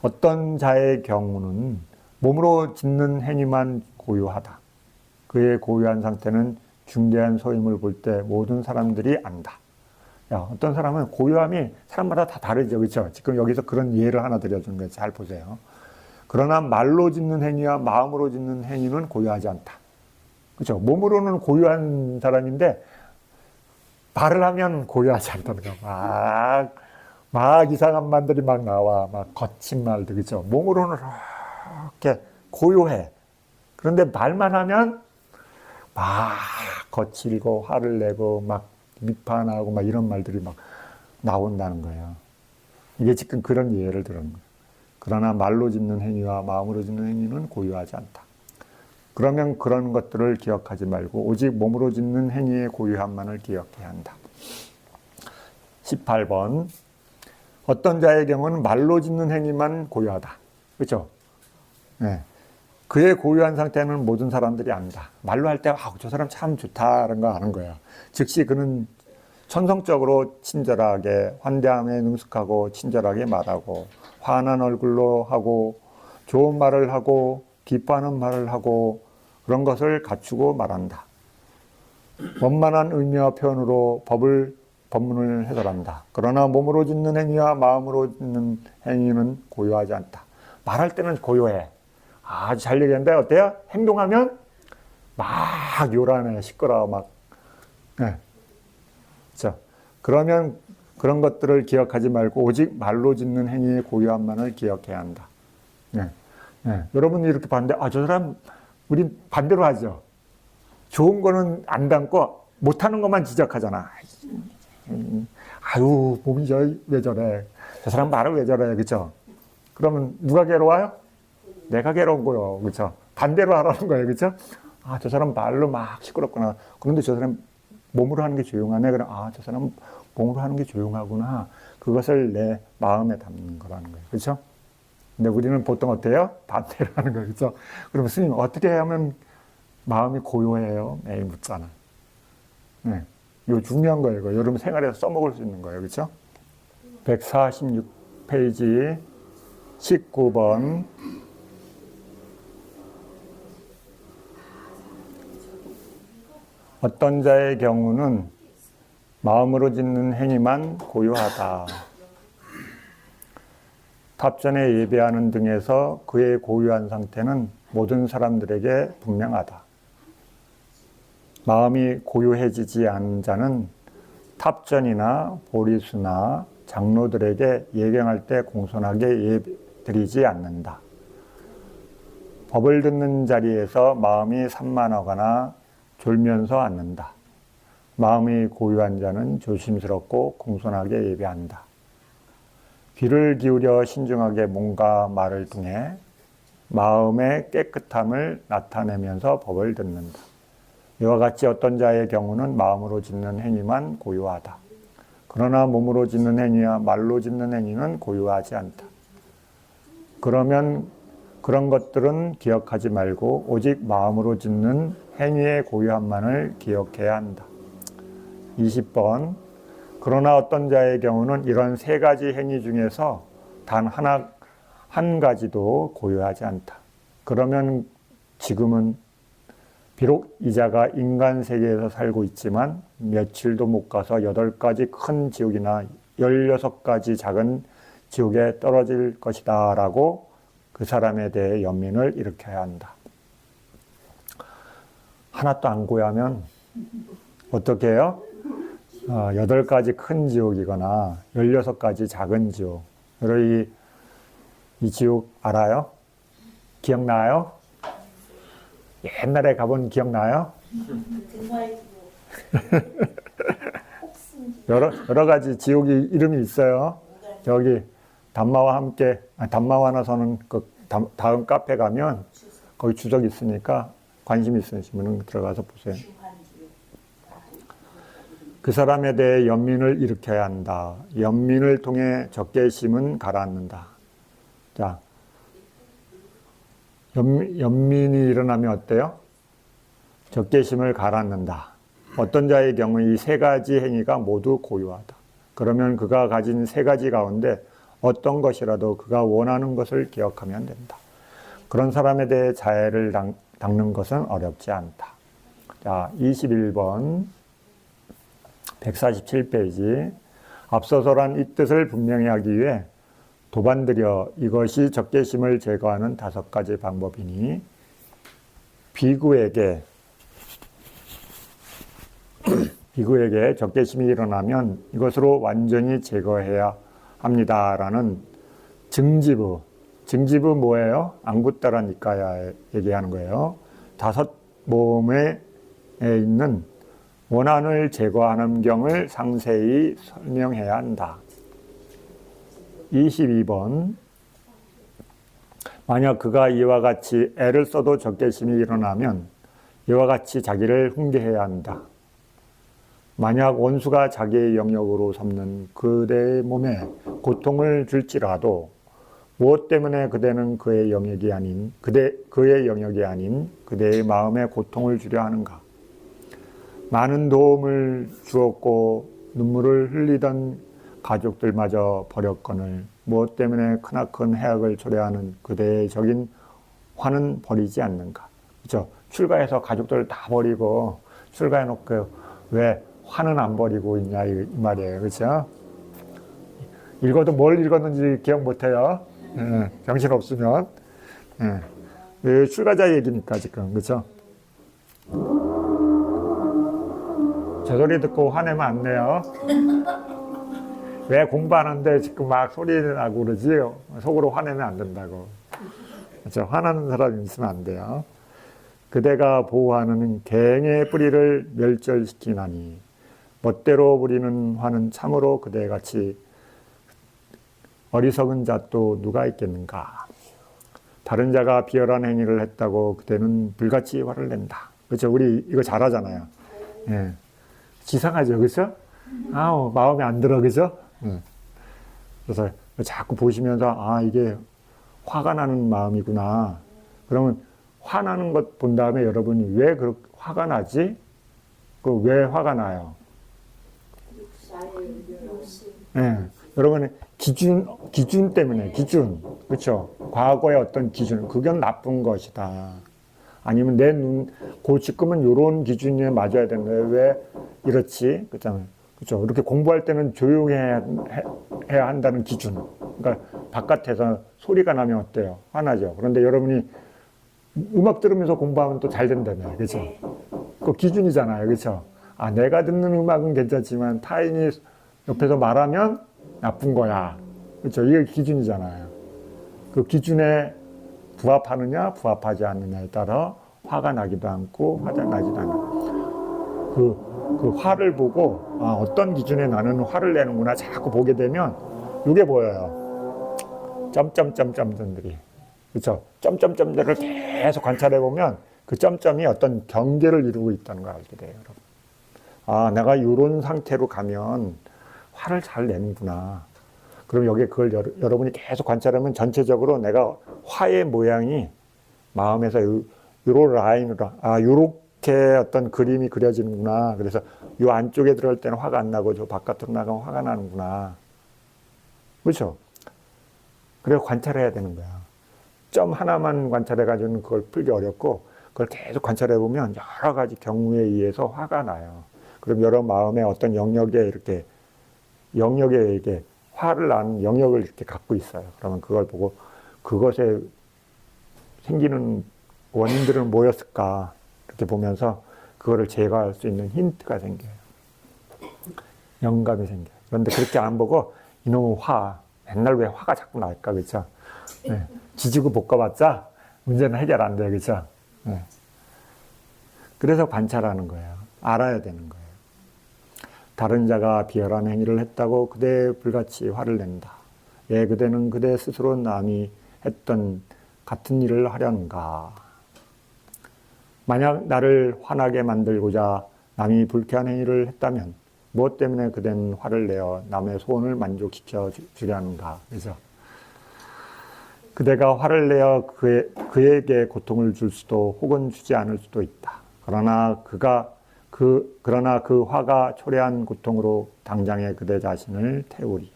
어떤 자의 경우는 몸으로 짓는 행위만 고유하다. 그의 고유한 상태는 중대한 소임을 볼 때 모든 사람들이 안다. 어떤 사람은 고유함이 사람마다 다 다르죠. 그렇죠? 지금 여기서 그런 예를 하나 드려준 거예요. 잘 보세요. 그러나 말로 짓는 행위와 마음으로 짓는 행위는 고유하지 않다. 그렇죠? 몸으로는 고유한 사람인데 말을 하면 고유하지 않다는 거. 막 이상한 말들이 막 나와. 막 거친 말들. 그렇죠? 몸으로는 이렇게 고유해. 그런데 말만 하면 막 거칠고 화를 내고 막 비판하고 막 이런 말들이 막 나온다는 거예요. 이게 지금 그런 예를 들은 거예요. 그러나 말로 짓는 행위와 마음으로 짓는 행위는 고유하지 않다. 그러면 그런 것들을 기억하지 말고 오직 몸으로 짓는 행위의 고유함만을 기억해야 한다. 18번. 어떤 자의 경우는 말로 짓는 행위만 고유하다. 그렇죠? 네. 그의 고유한 상태는 모든 사람들이 안다. 말로 할 때 저 사람 참 좋다라는 거 아는 거야. 즉시 그는 천성적으로 친절하게 환대함에 능숙하고 친절하게 말하고 환한 얼굴로 하고 좋은 말을 하고 기뻐하는 말을 하고 그런 것을 갖추고 말한다. 원만한 의미와 표현으로 법문을 해설한다. 그러나 몸으로 짓는 행위와 마음으로 짓는 행위는 고유하지 않다. 말할 때는 고유해. 아주 잘 얘기하는데 어때요? 행동하면 막 요란해, 시끄러워, 막. 네. 자, 그러면 그런 것들을 기억하지 말고 오직 말로 짓는 행위의 고유함만을 기억해야 한다. 네. 네. 여러분이 이렇게 봤는데, 저 사람, 우리 반대로 하죠. 좋은 거는 안 담고 못하는 것만 지적하잖아. 아유, 몸이 왜 저래. 저 사람 말을 왜 저래. 그쵸? 그러면 누가 괴로워요? 내가 괴로운 거요. 그쵸? 반대로 하라는 거예요. 그쵸? 저 사람 말로 막 시끄럽구나. 그런데 저 사람 몸으로 하는 게 조용하네. 그럼, 저 사람 몸으로 하는 게 조용하구나. 그것을 내 마음에 담는 거라는 거예요. 그쵸? 근데 우리는 보통 어때요? 반대로 하는 거예요. 그쵸? 그러면 스님, 어떻게 하면 마음이 고요해요? 매일 묻잖아. 네. 이거 중요한 거예요. 이거 여러분 생활에서 써먹을 수 있는 거예요. 그렇죠? 146페이지 19번. 어떤 자의 경우는 마음으로 짓는 행위만 고유하다. 탑전에 예배하는 등에서 그의 고유한 상태는 모든 사람들에게 분명하다. 마음이 고요해지지 않은 자는 탑전이나 보리수나 장로들에게 예경할 때 공손하게 예드리지 않는다. 법을 듣는 자리에서 마음이 산만하거나 졸면서 앉는다. 마음이 고요한 자는 조심스럽고 공손하게 예배한다. 귀를 기울여 신중하게 몸과 말을 통해 마음의 깨끗함을 나타내면서 법을 듣는다. 이와 같이 어떤 자의 경우는 마음으로 짓는 행위만 고유하다. 그러나 몸으로 짓는 행위와 말로 짓는 행위는 고유하지 않다. 그러면 그런 것들은 기억하지 말고 오직 마음으로 짓는 행위의 고유함만을 기억해야 한다. 20번. 그러나 어떤 자의 경우는 이런 세 가지 행위 중에서 단 한 가지도 고유하지 않다. 그러면 지금은 비록 이 자가 인간 세계에서 살고 있지만 며칠도 못 가서 8가지 큰 지옥이나 16가지 작은 지옥에 떨어질 것이다 라고 그 사람에 대해 연민을 일으켜야 한다. 하나도 안 고야면 어떻게 해요? 8가지 큰 지옥이거나 16가지 작은 지옥. 여러분 이 지옥 알아요? 기억나요? 옛날에 가본 기억나요? 여러 가지 지옥이 이름이 있어요. 여기 담마와 함께, 담마와 나서는 그 다음 카페 가면 거기 주적 있으니까 관심 있으시면 들어가서 보세요. 그 사람에 대해 연민을 일으켜야 한다. 연민을 통해 적개심은 가라앉는다. 자, 연민이 일어나면 어때요? 적개심을 가라앉는다. 어떤 자의 경우 이 세 가지 행위가 모두 고유하다. 그러면 그가 가진 세 가지 가운데 어떤 것이라도 그가 원하는 것을 기억하면 된다. 그런 사람에 대해 자애를 닦는 것은 어렵지 않다. 자, 21번 147페이지. 앞서서란 이 뜻을 분명히 하기 위해 도반드려 이것이 적개심을 제거하는 5가지 방법이니 비구에게 적개심이 일어나면 이것으로 완전히 제거해야 합니다라는 증지부 뭐예요? 앙구따라 니까야 얘기하는 거예요. 5 모음에 있는 원한을 제거하는 경을 상세히 설명해야 한다. 22번. 만약 그가 이와 같이 애를 써도 적개심이 일어나면 이와 같이 자기를 훈계해야 한다. 만약 원수가 자기의 영역으로 삼는 그대의 몸에 고통을 줄지라도 무엇 때문에 그대는 그의 영역이 아닌 그대의 마음에 고통을 주려 하는가? 많은 도움을 주었고 눈물을 흘리던 가족들마저 버렸거늘 무엇 때문에 크나큰 해악을 초래하는 그대의 적인 화는 버리지 않는가? 그렇죠? 출가해서 가족들을 다 버리고 출가해놓고 왜 화는 안 버리고 있냐 이 말이에요. 그렇죠? 읽어도 뭘 읽었는지 기억 못해요. 정신 없으면. 출가자 얘기니까 지금. 그렇죠? 저 소리 듣고 화내면 안 돼요. 왜 공부하는데 지금 막 소리 나고 그러지? 속으로 화내면 안 된다고. 그렇죠? 화나는 사람이 있으면 안 돼요. 그대가 보호하는 갱의 뿌리를 멸절시키나니 멋대로 부리는 화는 참으로 그대같이 어리석은 자 또 누가 있겠는가? 다른 자가 비열한 행위를 했다고 그대는 불같이 화를 낸다. 그렇죠? 우리 이거 잘하잖아요. 예. 지상하죠, 그렇죠? 아우 마음에 안 들어, 그렇죠? 그래서 자꾸 보시면서 이게 화가 나는 마음이구나. 그러면 화나는 것 본 다음에 여러분이 왜 그렇게 화가 나지? 왜 화가 나요? 네. 여러분의 기준 때문에, 그렇죠? 과거의 어떤 기준, 그건 나쁜 것이다. 아니면 내 지금은 이런 기준에 맞아야 되는데 왜 이렇지? 그렇잖아요. 그렇죠? 이렇게 공부할 때는 조용해야 한다는 기준. 그러니까 바깥에서 소리가 나면 어때요? 화나죠. 그런데 여러분이 음악 들으면서 공부하면 또 잘 된다며, 그렇죠? 그 기준이잖아요, 그렇죠? 내가 듣는 음악은 괜찮지만 타인이 옆에서 말하면 나쁜 거야, 그렇죠? 이게 기준이잖아요. 그 기준에 부합하느냐, 부합하지 않느냐에 따라 화가 나기도 않고 화가 나지도 않아요. 그 화를 보고 어떤 기준에 나는 화를 내는구나 자꾸 보게 되면 이게 보여요. 점점점점들이. 그렇죠? 점점점들을 계속 관찰해 보면 그 점점이 어떤 경계를 이루고 있다는 걸 알게 돼요, 여러분. 내가 이런 상태로 가면 화를 잘 내는구나. 그럼 여기에 그걸 여러분이 계속 관찰하면 전체적으로 내가 화의 모양이 마음에서 요런 라인으로 요렇게 어떤 그림이 그려지는구나. 그래서 요 안쪽에 들어갈 때는 화가 안 나고 저 바깥으로 나가면 화가 나는구나. 그렇죠? 그래 관찰해야 되는 거야. 점 하나만 관찰해가지고는 그걸 풀기 어렵고 그걸 계속 관찰해보면 여러 가지 경우에 의해서 화가 나요. 그럼 여러 마음의 어떤 영역에 이렇게 화를 나는 영역을 이렇게 갖고 있어요. 그러면 그걸 보고 그것에 생기는 원인들은 뭐였을까 이렇게 보면서 그거를 제거할 수 있는 힌트가 생겨요. 영감이 생겨요. 그런데 그렇게 안 보고 이놈의 맨날 왜 화가 자꾸 날까, 그렇죠? 네. 지지고 볶아봤자 문제는 해결 안 돼, 그렇죠? 네. 그래서 관찰하는 거예요. 알아야 되는 거예요. 다른 자가 비열한 행위를 했다고 그대 불같이 화를 낸다. 그대는 그대 스스로 남이 했던 같은 일을 하려는가. 만약 나를 화나게 만들고자 남이 불쾌한 행위를 했다면 무엇 때문에 그댄 화를 내어 남의 소원을 만족시켜 주려는가. 그죠? 그대가 화를 내어 그에게 고통을 줄 수도 혹은 주지 않을 수도 있다. 그러나 그 화가 초래한 고통으로 당장에 그대 자신을 태우리.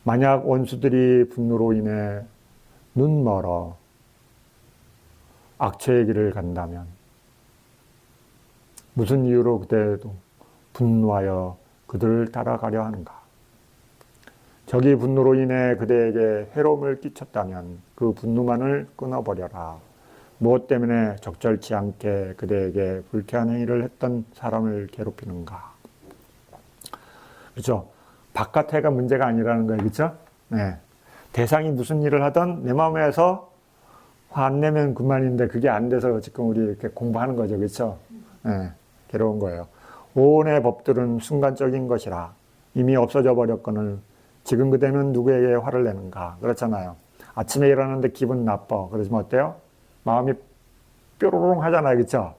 만약 원수들이 분노로 인해 눈 멀어 악취의 길을 간다면 무슨 이유로 그대도 분노하여 그들을 따라가려 하는가? 적이 분노로 인해 그대에게 해로움을 끼쳤다면 그 분노만을 끊어버려라. 무엇 때문에 적절치 않게 그대에게 불쾌한 행위를 했던 사람을 괴롭히는가? 그렇죠? 바깥에가 문제가 아니라는 거예요. 그렇죠? 네. 대상이 무슨 일을 하든 내 마음에서 화 안 내면 그만인데 그게 안 돼서 지금 우리 이렇게 공부하는 거죠. 그렇죠? 네. 괴로운 거예요. 오온의 법들은 순간적인 것이라 이미 없어져 버렸거늘 지금 그대는 누구에게 화를 내는가? 그렇잖아요. 아침에 일어났는데 기분 나빠. 그러시면 어때요? 마음이 뾰로롱 하잖아요. 그렇죠?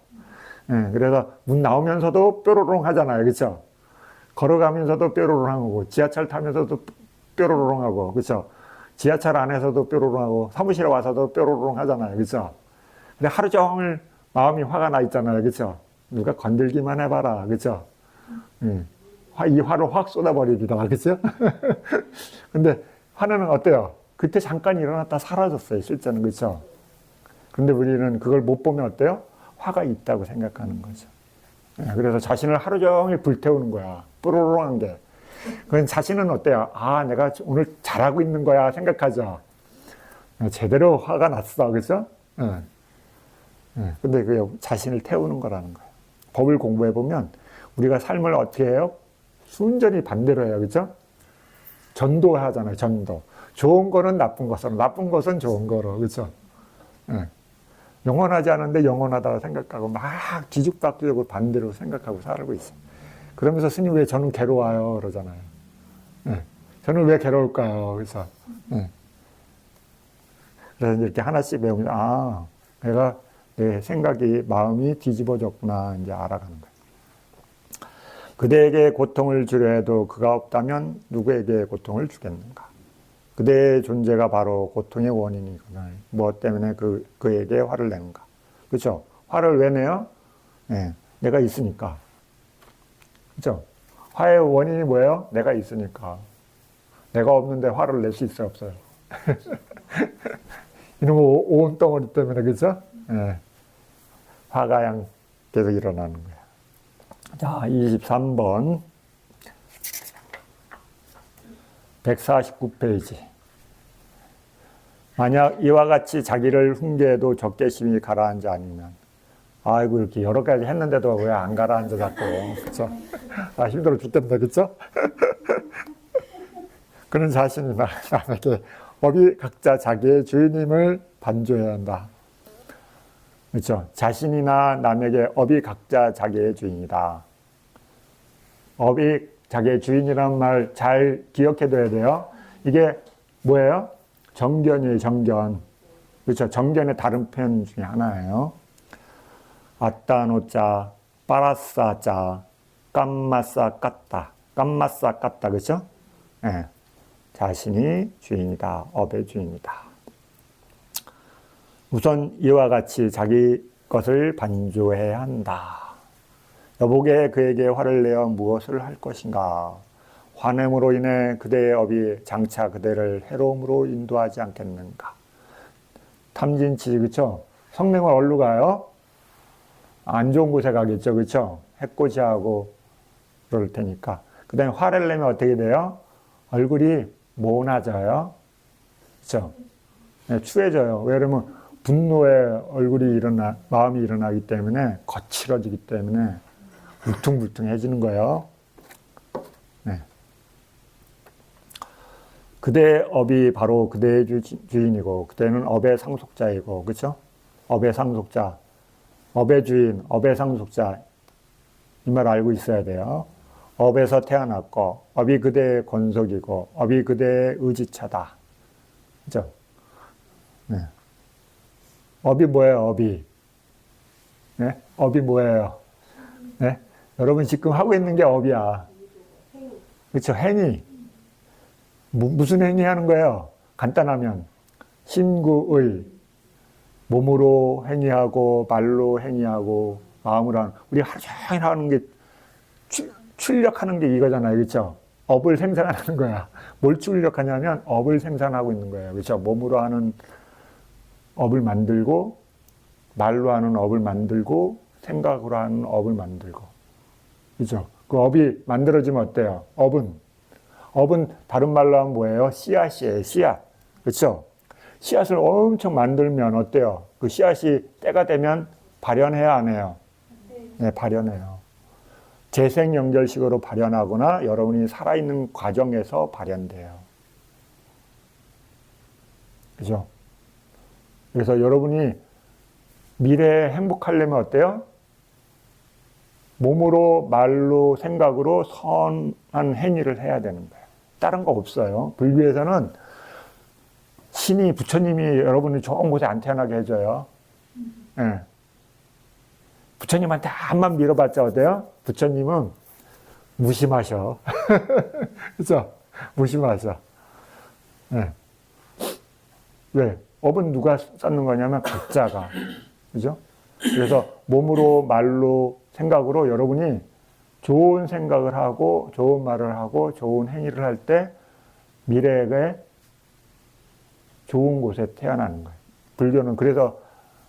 네. 그래서 문 나오면서도 뾰로롱 하잖아요. 그렇죠? 걸어가면서도 뾰로롱하고 지하철 타면서도 뾰로롱하고 그렇죠? 지하철 안에서도 뾰로롱하고 사무실에 와서도 뾰로롱 하잖아요. 그렇죠? 근데 하루 종일 마음이 화가 나 있잖아요. 그렇죠? 누가 건들기만 해봐라. 그렇죠? 이 화를 확 쏟아버리기다. 그렇죠? 근데 화는 어때요? 그때 잠깐 일어났다 사라졌어요. 실제는. 그렇죠? 근데 우리는 그걸 못 보면 어때요? 화가 있다고 생각하는 거죠. 그래서 자신을 하루 종일 불태우는 거야. 뾰로롱한 게. 그건 자신은 어때요? 아, 내가 오늘 잘하고 있는 거야 생각하죠. 제대로 화가 났어. 그죠? 근데 그 자신을 태우는 거라는 거예요. 법을 공부해보면 우리가 삶을 어떻게 해요? 순전히 반대로 해요. 그죠? 전도하잖아요. 전도. 좋은 거는 나쁜 것으로, 나쁜 것은 좋은 거로. 그죠? 영원하지 않은데 영원하다고 생각하고 막 뒤죽박죽으로 반대로 생각하고 살고 있어요. 그러면서 스님 왜 저는 괴로워요? 그러잖아요. 저는 왜 괴로울까요? 그래서 그래서 이렇게 하나씩 배우면 내가 내 생각이 마음이 뒤집어졌구나 이제 알아가는 거예요. 그대에게 고통을 주려 해도 그가 없다면 누구에게 고통을 주겠는가? 그대의 존재가 바로 고통의 원인이거늘 무엇 때문에 그에게 화를 내는가? 그렇죠? 화를 왜 내요? 내가 있으니까. 그렇죠? 화의 원인이 뭐예요? 내가 있으니까. 내가 없는데 화를 낼 수 있어요, 없어요? 이놈의 온덩어리 때문에, 그렇죠? 화가 계속 일어나는 거예요. 자, 23번 149페이지. 만약 이와 같이 자기를 훈계해도 적개심이 가라앉지 않으면 아이고 이렇게 여러 가지 했는데도 왜 안 가라앉아 자꾸. 그쵸? 힘들어 죽겠다. 그쵸? 그런 자신이 남에게 업이 각자 자기의 주인임을 반조해야 한다. 그렇죠? 자신이나 남에게 업이 각자 자기의 주인이다. 업이 자기의 주인이라는 말 잘 기억해둬야 돼요. 이게 뭐예요? 정견이에요, 정견. 그렇죠? 정견의 다른 표현 중에 하나예요. 아따노자, 빠라싸자, 깜마싸 깠다. 깜마싸 깠다. 그렇죠? 자신이 주인이다. 업의 주인이다. 우선 이와 같이 자기 것을 반조해야 한다. 여보게 그에게 화를 내어 무엇을 할 것인가? 화냄으로 인해 그대의 업이 장차 그대를 해로움으로 인도하지 않겠는가? 탐진치, 그렇죠? 성명을 어디로 가요? 안 좋은 곳에 가겠죠, 그렇죠? 해코지하고 그럴 테니까. 그 다음에 화를 내면 어떻게 돼요? 얼굴이 모나져요. 그렇죠? 추해져요. 왜냐면 분노에 마음이 일어나기 때문에 거칠어지기 때문에 울퉁불퉁해지는 거예요. 그대의 업이 바로 그대의 주인이고 그대는 업의 상속자이고, 그렇죠? 업의 상속자, 업의 주인, 업의 상속자, 이 말 알고 있어야 돼요. 업에서 태어났고 업이 그대의 권속이고 업이 그대의 의지처다. 그렇죠? 업이 뭐예요? 업이 네? 업이 뭐예요? 네? 여러분 지금 하고 있는 게 업이야. 그렇죠? 행위. 무슨 행위 하는 거예요? 간단하면 신구의 몸으로 행위하고 말로 행위하고 마음으로 하는, 우리 하루 종일 하는 게 출력하는 게 이거잖아요. 그렇죠? 업을 생산하는 거야. 뭘 출력하냐면 업을 생산하고 있는 거예요. 그렇죠? 몸으로 하는 업을 만들고 말로 하는 업을 만들고 생각으로 하는 업을 만들고. 그렇죠? 그 업이 만들어지면 어때요? 업은 다른 말로 하면 뭐예요? 씨앗이에요. 씨앗. 그렇죠? 씨앗을 엄청 만들면 어때요? 그 씨앗이 때가 되면 발현해야 안 해요? 네, 발현해요. 재생 연결식으로 발현하거나 여러분이 살아있는 과정에서 발현돼요. 그죠? 그래서 여러분이 미래에 행복하려면 어때요? 몸으로, 말로, 생각으로 선한 행위를 해야 되는 거예요. 다른 거 없어요. 불교에서는 신이, 부처님이 여러분이 좋은 곳에 안 태어나게 해줘요. 네. 부처님한테 암만 밀어봤자 어때요? 부처님은 무심하셔. 그죠? 무심하셔. 네. 왜? 업은 누가 쌓는 거냐면 각자가. 그죠? 그래서 몸으로, 말로, 생각으로 여러분이 좋은 생각을 하고, 좋은 말을 하고, 좋은 행위를 할 때 미래에 좋은 곳에 태어나는 거예요. 불교는 그래서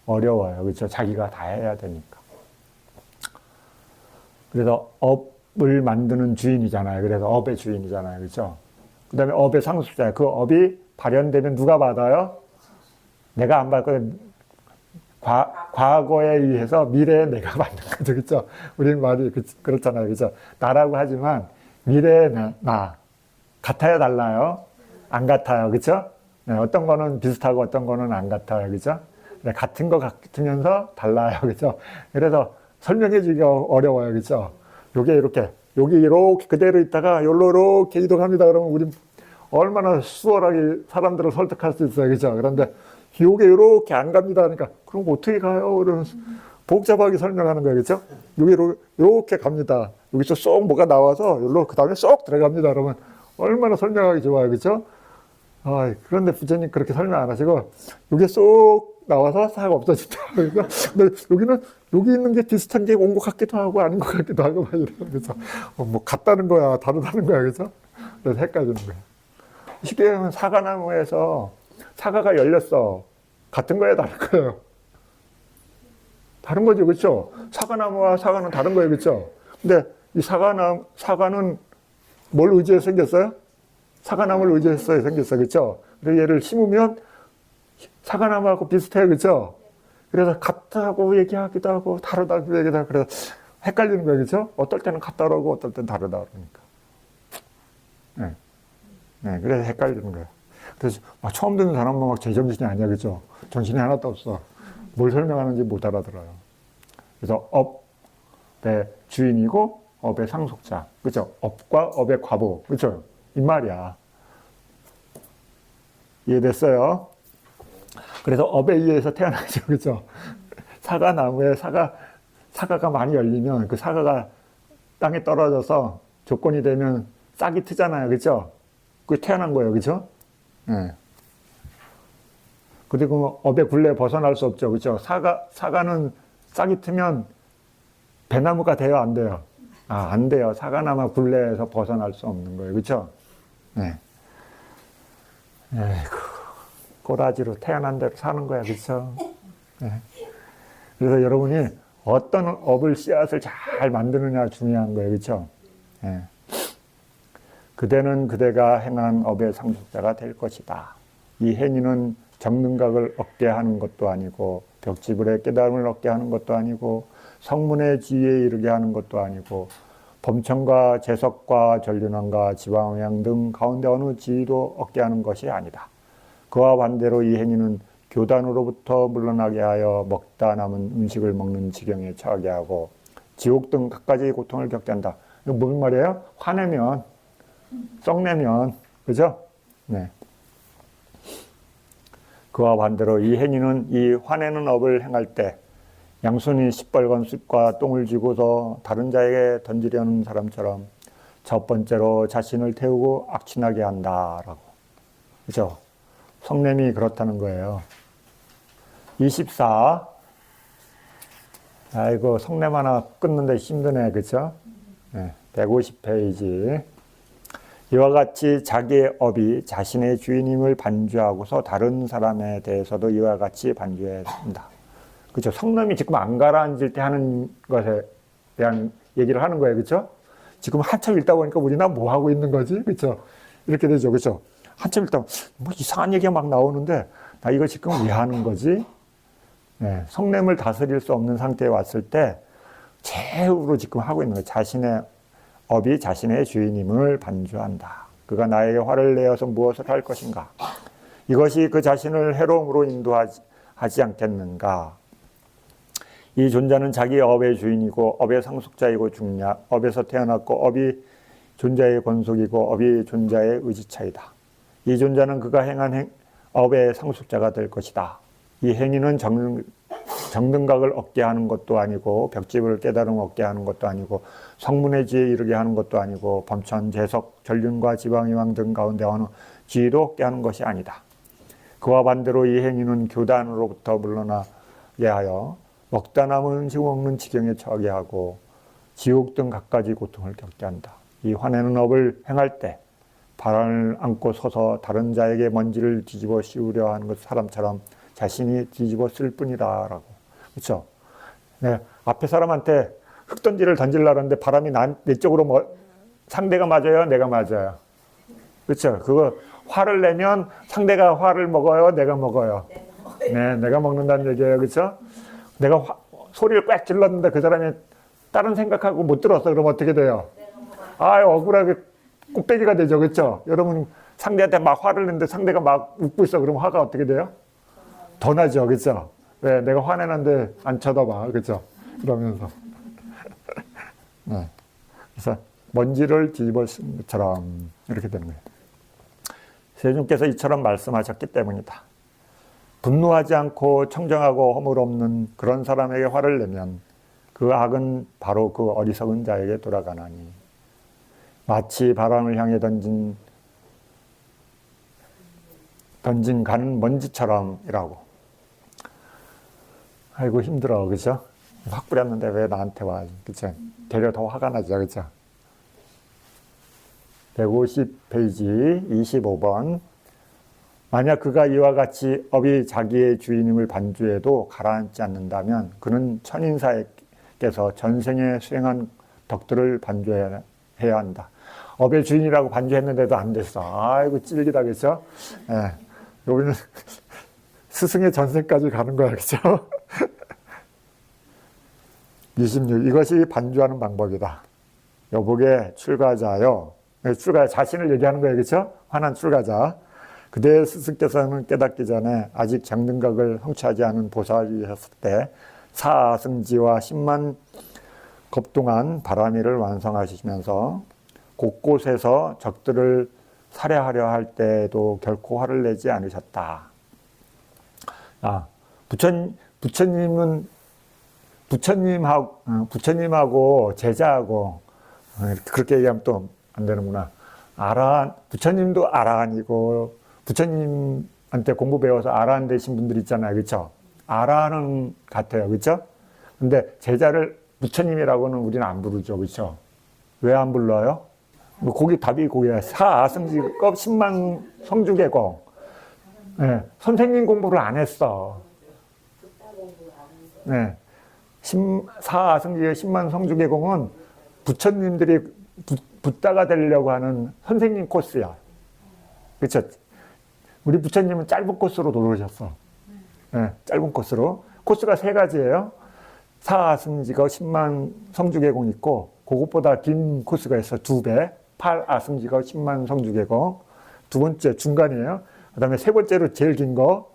어려워요. 그렇죠? 자기가 다 해야 되니까. 그래서 업을 만드는 주인이잖아요. 그래서 업의 주인이잖아요. 그렇죠? 그 다음에 업의 상속자예요. 그 업이 발현되면 누가 받아요? 내가 안 받고 과거에 의해서 미래에 내가 받는 거죠. 그렇죠? 우리는 말이 그렇잖아요. 그렇죠? 나라고 하지만 미래의 나 같아요, 달라요? 안 같아요. 그렇죠? 네, 어떤 거는 비슷하고 어떤 거는 안 같아요. 그렇죠? 네, 같은 거 같으면서 달라요. 그렇죠? 그래서 설명해 주기가 어려워요. 그렇죠? 요게 이렇게, 여기 이렇게 그대로 있다가 여기로 이렇게 이동합니다. 그러면 우린 얼마나 수월하게 사람들을 설득할 수 있어요. 그렇죠? 그런데 요게 이렇게 안 갑니다. 그러니까 그럼 어떻게 가요? 그러면서 복잡하게 설명하는 거예요. 그렇죠? 여기 이렇게 갑니다. 여기서 쏙 뭐가 나와서 여기로 그 다음에 쏙 들어갑니다. 그러면 얼마나 설명하기 좋아요. 그렇죠? 그런데 부처님 그렇게 설명 안 하시고 여기 쏙 나와서 싹 없어진다. 그러니까 근데 여기는 여기 있는 게 비슷한 게 온 것 같기도 하고 아닌 것 같기도 하고 막 이러고 그래서 뭐 같다는 거야, 다르다는 거야, 그렇죠? 그래서 헷갈리는 거야. 쉽게 얘기하면 사과나무에서 사과가 열렸어. 같은 거예요, 다른 거예요? 다른 거죠, 그렇죠? 사과나무와 사과는 다른 거예요, 그렇죠? 근데 이 사과는 뭘 의지해서 생겼어요? 사과나무를 의지해서 생겼어요, 그렇죠? 그래서 얘를 심으면 사과나무하고 비슷해요, 그렇죠? 그래서 같다고 얘기하기도 하고 다르다고 얘기도 하고 그래서 헷갈리는 거예요, 그렇죠? 어떨 때는 같다고 어떨 때는 다르다 그러니까. 네, 그래서 헷갈리는 거예요. 그래서 처음 듣는 사람은 막 제정신이 아니야, 그렇죠? 정신이 하나도 없어. 뭘 설명하는지 못 알아들어요. 그래서 업의 주인이고 업의 상속자, 그렇죠? 업과 업의 과보, 그렇죠? 이 말이야. 이해됐어요? 그래서 업에 의해서 태어나죠, 그렇죠? 사과나무에 사과가 많이 열리면 그 사과가 땅에 떨어져서 조건이 되면 싹이 트잖아요, 그렇죠? 그게 태어난 거예요, 그렇죠? 네. 그리고 업의 굴레에 벗어날 수 없죠, 그렇죠? 사과는 싹이 트면 배나무가 돼요, 안 돼요? 안 돼요. 사과나무 굴레에서 벗어날 수 없는 거예요, 그렇죠? 네. 에이구, 꼬라지로 태어난 대로 사는 거야, 그렇죠? 네. 그래서 여러분이 어떤 업을 씨앗을 잘 만드느냐 중요한 거예요, 그렇죠? 네. 그대는 그대가 행한 업의 상속자가 될 것이다. 이 행위는 정능각을 얻게 하는 것도 아니고 벽지불의 깨달음을 얻게 하는 것도 아니고 성문의 지위에 이르게 하는 것도 아니고 범천과 재석과 전륜왕과 지방향 등 가운데 어느 지위도 얻게 하는 것이 아니다. 그와 반대로 이 행위는 교단으로부터 물러나게 하여 먹다 남은 음식을 먹는 지경에 처하게 하고 지옥 등 갖가지 고통을 겪게 한다. 이거 무슨 말이에요? 화내면, 썩내면, 그죠? 네. 그와 반대로 이 행위는 이 화내는 업을 행할 때 양손이 시뻘건 숯과 똥을 쥐고서 다른 자에게 던지려는 사람처럼 첫 번째로 자신을 태우고 악취나게 한다라고. 그죠? 성냄이 그렇다는 거예요. 24. 아이고, 성냄 하나 끊는데 힘드네. 그죠? 네, 150페이지. 이와 같이 자기의 업이 자신의 주인임을 반주하고서 다른 사람에 대해서도 이와 같이 반주해야 한다. 그렇죠? 성놈이 지금 안 가라앉을 때 하는 것에 대한 얘기를 하는 거예요. 그렇죠? 지금 한참 읽다 보니까 우리나 뭐 하고 있는 거지? 그렇죠? 이렇게 되죠. 그렇죠? 한참 읽다 뭐 이상한 얘기가 막 나오는데 나 이거 지금 왜 하는 거지? 네, 성냄을 다스릴 수 없는 상태에 왔을 때 최후로 지금 하고 있는 거예요. 자신의 업이 자신의 주인임을 반주한다. 그가 나에게 화를 내어서 무엇을 할 것인가? 이것이 그 자신을 해로움으로 인도하지 않겠는가? 이 존재는 자기 업의 주인이고 업의 상속자이고 중냐, 업에서 태어났고 업이 존재의 권속이고 업이 존재의 의지차이다. 이 존재는 그가 행한 업의 상속자가 될 것이다. 이 행위는 정등각을 얻게 하는 것도 아니고 벽집을 깨달음 얻게 하는 것도 아니고 성문의 지혜에 이르게 하는 것도 아니고 범천, 재석, 전륜과 지방이왕 등 가운데 어느 지혜도 얻게 하는 것이 아니다. 그와 반대로 이 행위는 교단으로부터 물러나게 하여 먹다 남은 음식 먹는 지경에 처하게 하고 지옥 등 갖가지 고통을 겪게 한다. 이 화내는 업을 행할 때 발을 안고 서서 다른 자에게 먼지를 뒤집어 씌우려 하는 것 사람처럼 자신이 뒤집어 쓸 뿐이다라고. 그렇죠? 네, 앞에 사람한테 흙던지를 던지려고 하는데 바람이 내 쪽으로 상대가 맞아요? 내가 맞아요? 그렇죠? 그거 화를 내면 상대가 화를 먹어요? 내가 먹어요? 네, 내가 먹는다는 얘기예요. 그렇죠? 내가 소리를 꽉 질렀는데 그 사람이 다른 생각하고 못 들었어. 그러면 어떻게 돼요? 아, 억울하게 곱빼기가 되죠. 그렇죠? 여러분 상대한테 막 화를 내는데 상대가 막 웃고 있어. 그러면 화가 어떻게 돼요? 더 나죠. 그렇죠? 왜 내가 화내는데 안 쳐다봐. 그렇죠? 그러면서 네. 그래서 먼지를 뒤집어 쓴 것처럼 이렇게 되는 거예요. 세존께서 이처럼 말씀하셨기 때문이다. 분노하지 않고 청정하고 허물 없는 그런 사람에게 화를 내면 그 악은 바로 그 어리석은 자에게 돌아가나니 마치 바람을 향해 던진 가는 먼지처럼이라고. 아이고 힘들어. 그죠? 확 뿌렸는데 왜 나한테 와. 그죠? 되려 더 화가 나죠. 그죠? 150페이지 25번. 만약 그가 이와 같이 업이 자기의 주인임을 반주해도 가라앉지 않는다면 그는 천인사께서 전생에 수행한 덕들을 반주해야 한다. 업의 주인이라고 반주했는데도 안 됐어. 아이고 찔리다. 그죠? 예. 여기는 스승의 전생까지 가는 거야. 그죠? 26. 이것이 반주하는 방법이다. 여복의 출가자여. 자신을 얘기하는 거예요. 그렇죠? 화난 출가자. 그대의 스승께서는 깨닫기 전에 아직 장등각을 성취하지 않은 보살이셨을 때 사아승지와 10만 겁 동안 바라미를 완성하시면서 곳곳에서 적들을 살해하려 할 때에도 결코 화를 내지 않으셨다. 부처님하고 제자하고 그렇게 얘기하면 또 안 되는구나. 부처님도 아라한이고 부처님한테 공부 배워서 아라한 되신 분들 있잖아요. 그렇죠? 아라한은 같아요. 그렇죠? 근데 제자를 부처님이라고는 우리는 안 부르죠. 그렇죠? 왜 안 불러요? 답이 거기야. 사아승지급 10만 성주계공. 네, 선생님 공부를 안 했어. 네. 사아승지의 10만 성주계공은 부처님들이 붓다가 되려고 하는 선생님 코스야. 그렇죠? 우리 부처님은 짧은 코스로 돌으셨어. 네, 짧은 코스로. 코스가 3가지예요. 사아승지가 10만 성주계공 있고 그것보다 긴 코스가 있어. 2배. 8아승지가 10만 성주계공. 두 번째 중간이에요. 그 다음에 세 번째로 제일 긴 거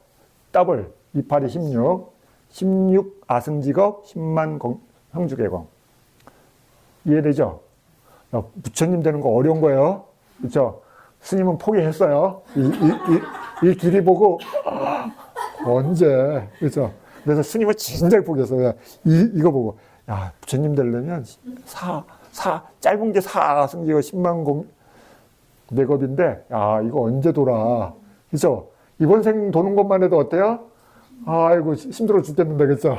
더블 28이 16. 16아승지가 10만 성주계공. 이해되죠? 부처님 되는 거 어려운 거예요. 그렇죠? 스님은 포기했어요. 이 길이 보고 언제? 그렇죠? 그래서 스님을 진작 보겠어요. 이거 보고, 야, 부처님 되려면 짧은 게 사승기가 10만 내겁인데, 야, 이거 언제 돌아. 그죠? 이번 생 도는 것만 해도 어때요? 아이고, 힘들어 죽겠는데, 그죠?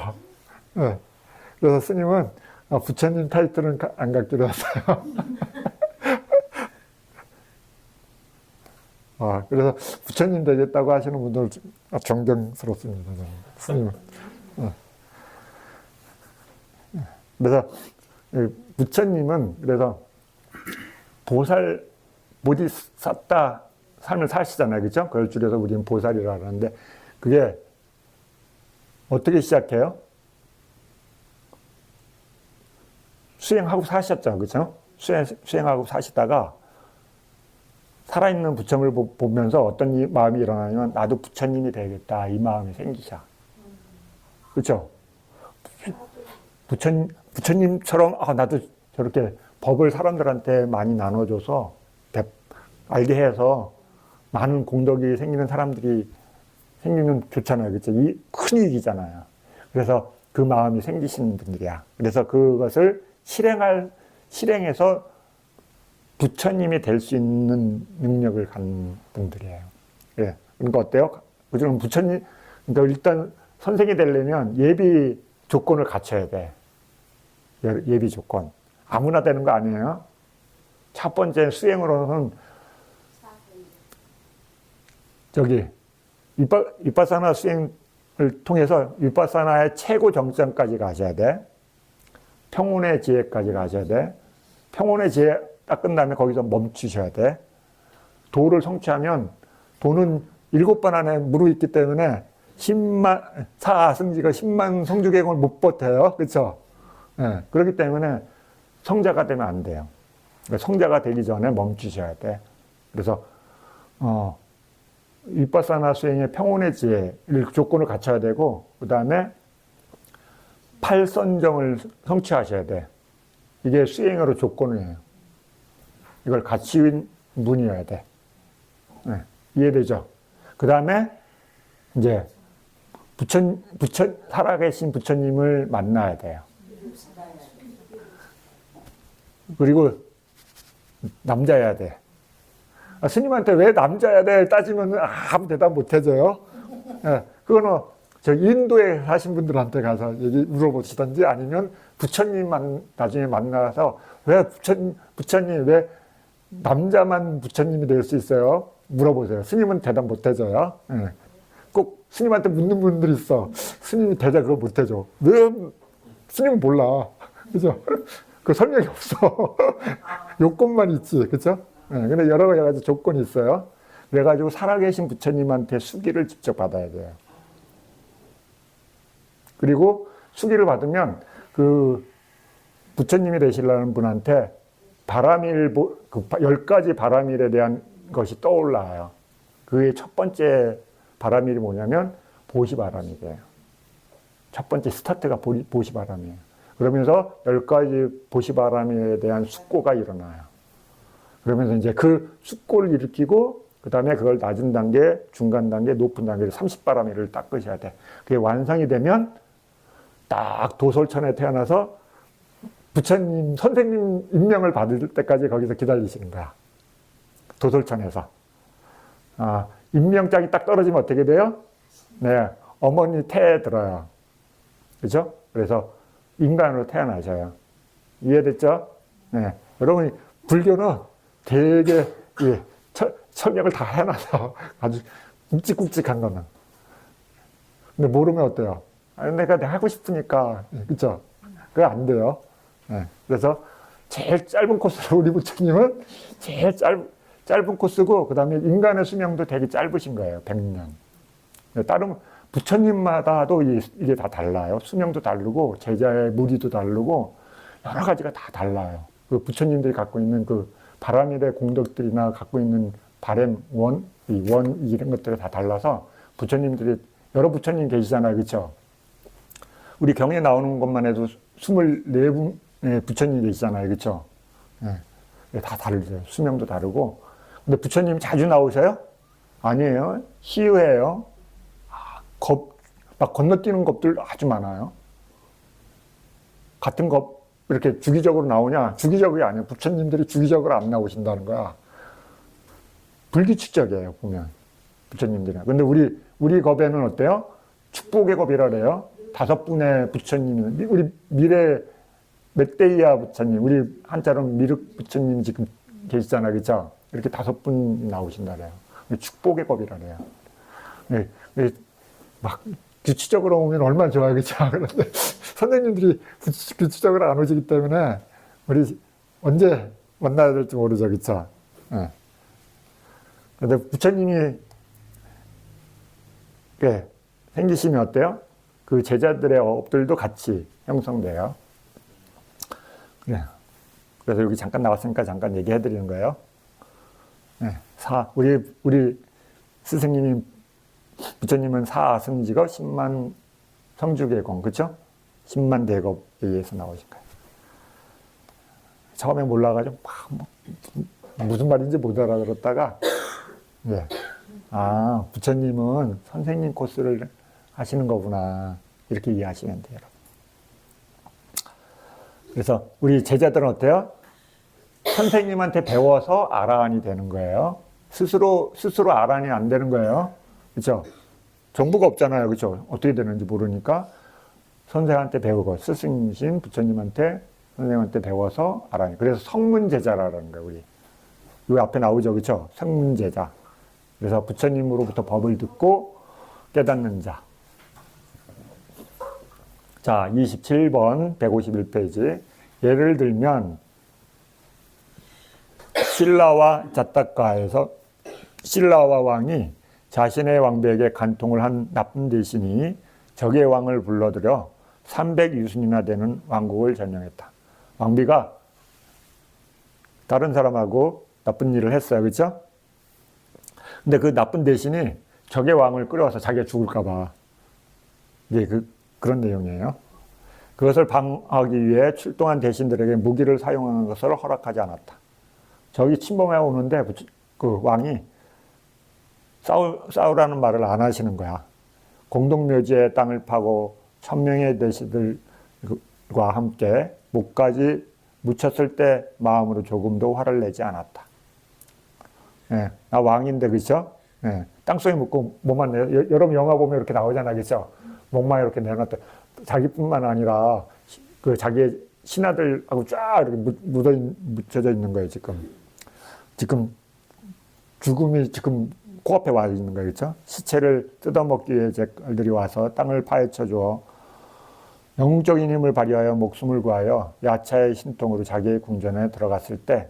네. 그래서 스님은 부처님 타이틀은 안 갖기로 했어요. 그래서 부처님 되겠다고 하시는 분들 존경스럽습니다. 스님은. 그래서 부처님은 그래서 보디사tta 삶을 사시잖아요. 그죠? 그걸 줄여서 우리는 보살이라 하는데 그게 어떻게 시작해요? 수행하고 사셨죠. 그죠? 수행하고 사시다가 살아있는 부처님을 보면서 어떤 마음이 일어나냐면 나도 부처님이 되겠다. 이 마음이 생기셔. 그렇죠? 부처님처럼 나도 저렇게 법을 사람들한테 많이 나눠줘서 알게 해서 많은 공덕이 생기는 사람들이 생기면 좋잖아요. 그렇죠? 이 큰 이익이잖아요. 그래서 그 마음이 생기시는 분들이야. 그래서 그것을 실행해서 부처님이 될 수 있는 능력을 갖는 분들이에요. 예. 그러니까 어때요? 그중 부처님, 그러니까 일단 선생이 되려면 예비 조건을 갖춰야 돼. 예비 조건. 아무나 되는 거 아니에요? 첫 번째 수행으로는 위파사나 수행을 통해서 위파사나의 최고 정점까지 가셔야 돼. 평온의 지혜까지 가셔야 돼. 평온의 지혜 딱 끝나면 거기서 멈추셔야 돼. 도를 성취하면 도는 7번 안에 무르있기 때문에 10만, 사승지가 10만 성주객을 못 버텨요. 그렇죠? 네, 그렇기 때문에 성자가 되면 안 돼요. 그러니까 성자가 되기 전에 멈추셔야 돼. 그래서 위파사나 수행의 평온의 지혜를 조건을 갖춰야 되고 그 다음에 팔선정을 성취하셔야 돼. 이게 수행으로 조건이에요. 이걸 갖춘 분이어야 돼. 네, 이해되죠? 그 다음에 이제 살아계신 부처님을 만나야 돼요. 그리고 남자여야 돼. 스님한테 왜 남자여야 돼? 따지면 아무 대답 못 해줘요. 네, 그거는 저 인도에 사신 분들한테 가서 물어보시던지 아니면 부처님만 나중에 만나서 왜 부처님 왜 남자만 부처님이 될 수 있어요? 물어보세요. 스님은 대답 못 해줘요. 네. 꼭 스님한테 묻는 분들이 있어. 스님이 대답 그거 못 해줘. 왜? 스님은 몰라. 그죠? 그 설명이 없어. 요건만 있지. 그죠? 네. 근데 여러 가지 조건이 있어요. 그래가지고 살아계신 부처님한테 수기를 직접 받아야 돼요. 그리고 수기를 받으면 그 부처님이 되시려는 분한테 바라밀, 그 10가지 바라밀에 대한 것이 떠올라요. 그의 첫 번째 바라밀이 뭐냐면 보시바라밀이에요. 첫 번째 스타트가 보시바라밀이에요. 그러면서 10가지 보시바라밀에 대한 숙고가 일어나요. 그러면서 이제 그 숙고를 일으키고 그 다음에 그걸 낮은 단계, 중간 단계, 높은 단계를 30바라밀을 닦으셔야 돼. 그게 완성이 되면 딱 도솔천에 태어나서 부처님, 선생님 임명을 받을 때까지 거기서 기다리시는 거야. 도솔천에서. 임명장이 딱 떨어지면 어떻게 돼요? 네, 어머니 태에 들어요. 그죠? 그래서 인간으로 태어나셔요. 이해됐죠? 네. 여러분, 불교는 되게, 설명을 다 해놔서 아주 굵직굵직한 거는. 근데 모르면 어때요? 내가 하고 싶으니까. 그죠? 그게 안 돼요. 네. 그래서 제일 짧은 코스로 우리 부처님은 제일 짧은 코스고, 그 다음에 인간의 수명도 되게 짧으신 거예요. 100년. 다른 부처님마다도 이게 다 달라요. 수명도 다르고, 제자의 무리도 다르고, 여러 가지가 다 달라요. 그 부처님들이 갖고 있는 그 바라밀의 공덕들이나 갖고 있는 바램, 이런 것들이 다 달라서 부처님들이, 여러 부처님 계시잖아요. 그렇죠? 우리 경에 나오는 것만 해도 24분 부처님 계시잖아요. 그렇죠? 네, 다 다르죠. 수명도 다르고. 근데 부처님 자주 나오세요? 아니에요. 희유해요. 막 건너뛰는 겁들 아주 많아요. 같은 것 이렇게 주기적으로 나오냐? 주기적이 아니에요. 부처님들이 주기적으로 안 나오신다는 거야. 불규칙적이에요, 보면. 부처님들이. 근데 우리 겁에는 어때요? 축복의 겁이라 그래요. 5분의 부처님이, 우리 미래 멧데이아 부처님, 우리 한자로 미륵 부처님 지금 계시잖아요. 그죠? 이렇게 5분 나오신다 그래요. 축복의 겁이라 그래요. 네, 네, 막 규칙적으로 오면 얼마나 좋아요. 그죠? 그런데 선생님들이 규칙적으로 안 오시기 때문에 우리 언제 만나야 될지 모르죠. 그죠? 네. 그런데 부처님이 네, 생기시면 어때요? 그 제자들의 업들도 같이 형성돼요. 네. 그래서 여기 잠깐 나왔으니까 잠깐 얘기해 드리는 거예요. 네. 우리 스승님이, 부처님은 사승직어 10만 성주계공, 그쵸? 10만 대겁에 의해서 나오신 거예요. 처음에 몰라가지고 무슨 말인지 못 알아들었다가, 네. 아, 부처님은 선생님 코스를 하시는 거구나. 이렇게 이해하시면 돼요, 여러분. 그래서 우리 제자들은 어때요? 선생님한테 배워서 아라한이 되는 거예요. 스스로 아라한이 안 되는 거예요. 그렇죠? 정보가 없잖아요. 그렇죠? 어떻게 되는지 모르니까 선생한테 배우고 스승이신 부처님한테 선생님한테 배워서 아라한이. 그래서 성문제자라는 거예요. 우리 여기 앞에 나오죠. 그렇죠? 성문제자. 그래서 부처님으로부터 법을 듣고 깨닫는 자. 자, 27번 151페이지. 예를 들면 신라와 자타카에서 신라와 왕이 자신의 왕비에게 간통을 한 나쁜 대신이 적의 왕을 불러들여 300유순이나 되는 왕국을 점령했다. 왕비가 다른 사람하고 나쁜 일을 했어요. 그렇죠? 근데 그 나쁜 대신이 적의 왕을 끌어와서 자기가 죽을까 봐. 이게 그런 내용이에요. 그것을 방어하기 위해 출동한 대신들에게 무기를 사용하는 것을 허락하지 않았다. 적이 침범해 오는데 그 왕이 싸우라는 말을 안 하시는 거야. 공동묘지의 땅을 파고 1000명의 대신들과 함께 목까지 묻혔을 때 마음으로 조금도 화를 내지 않았다. 예, 나 왕인데, 그죠? 예, 땅속에 묻고 목만 내. 여러분 영화 보면 이렇게 나오잖아, 그죠? 목만 이렇게 내놨다. 자기뿐만 아니라 그 자기의 신하들하고 쫙 이렇게 묻혀져 있는 거예요, 지금. 지금 죽음이 지금 코앞에 와 있는 거예요, 그렇죠? 시체를 뜯어먹기 위해 쟤들이 와서 땅을 파헤쳐 주어 영웅적인 힘을 발휘하여 목숨을 구하여 야차의 신통으로 자기의 궁전에 들어갔을 때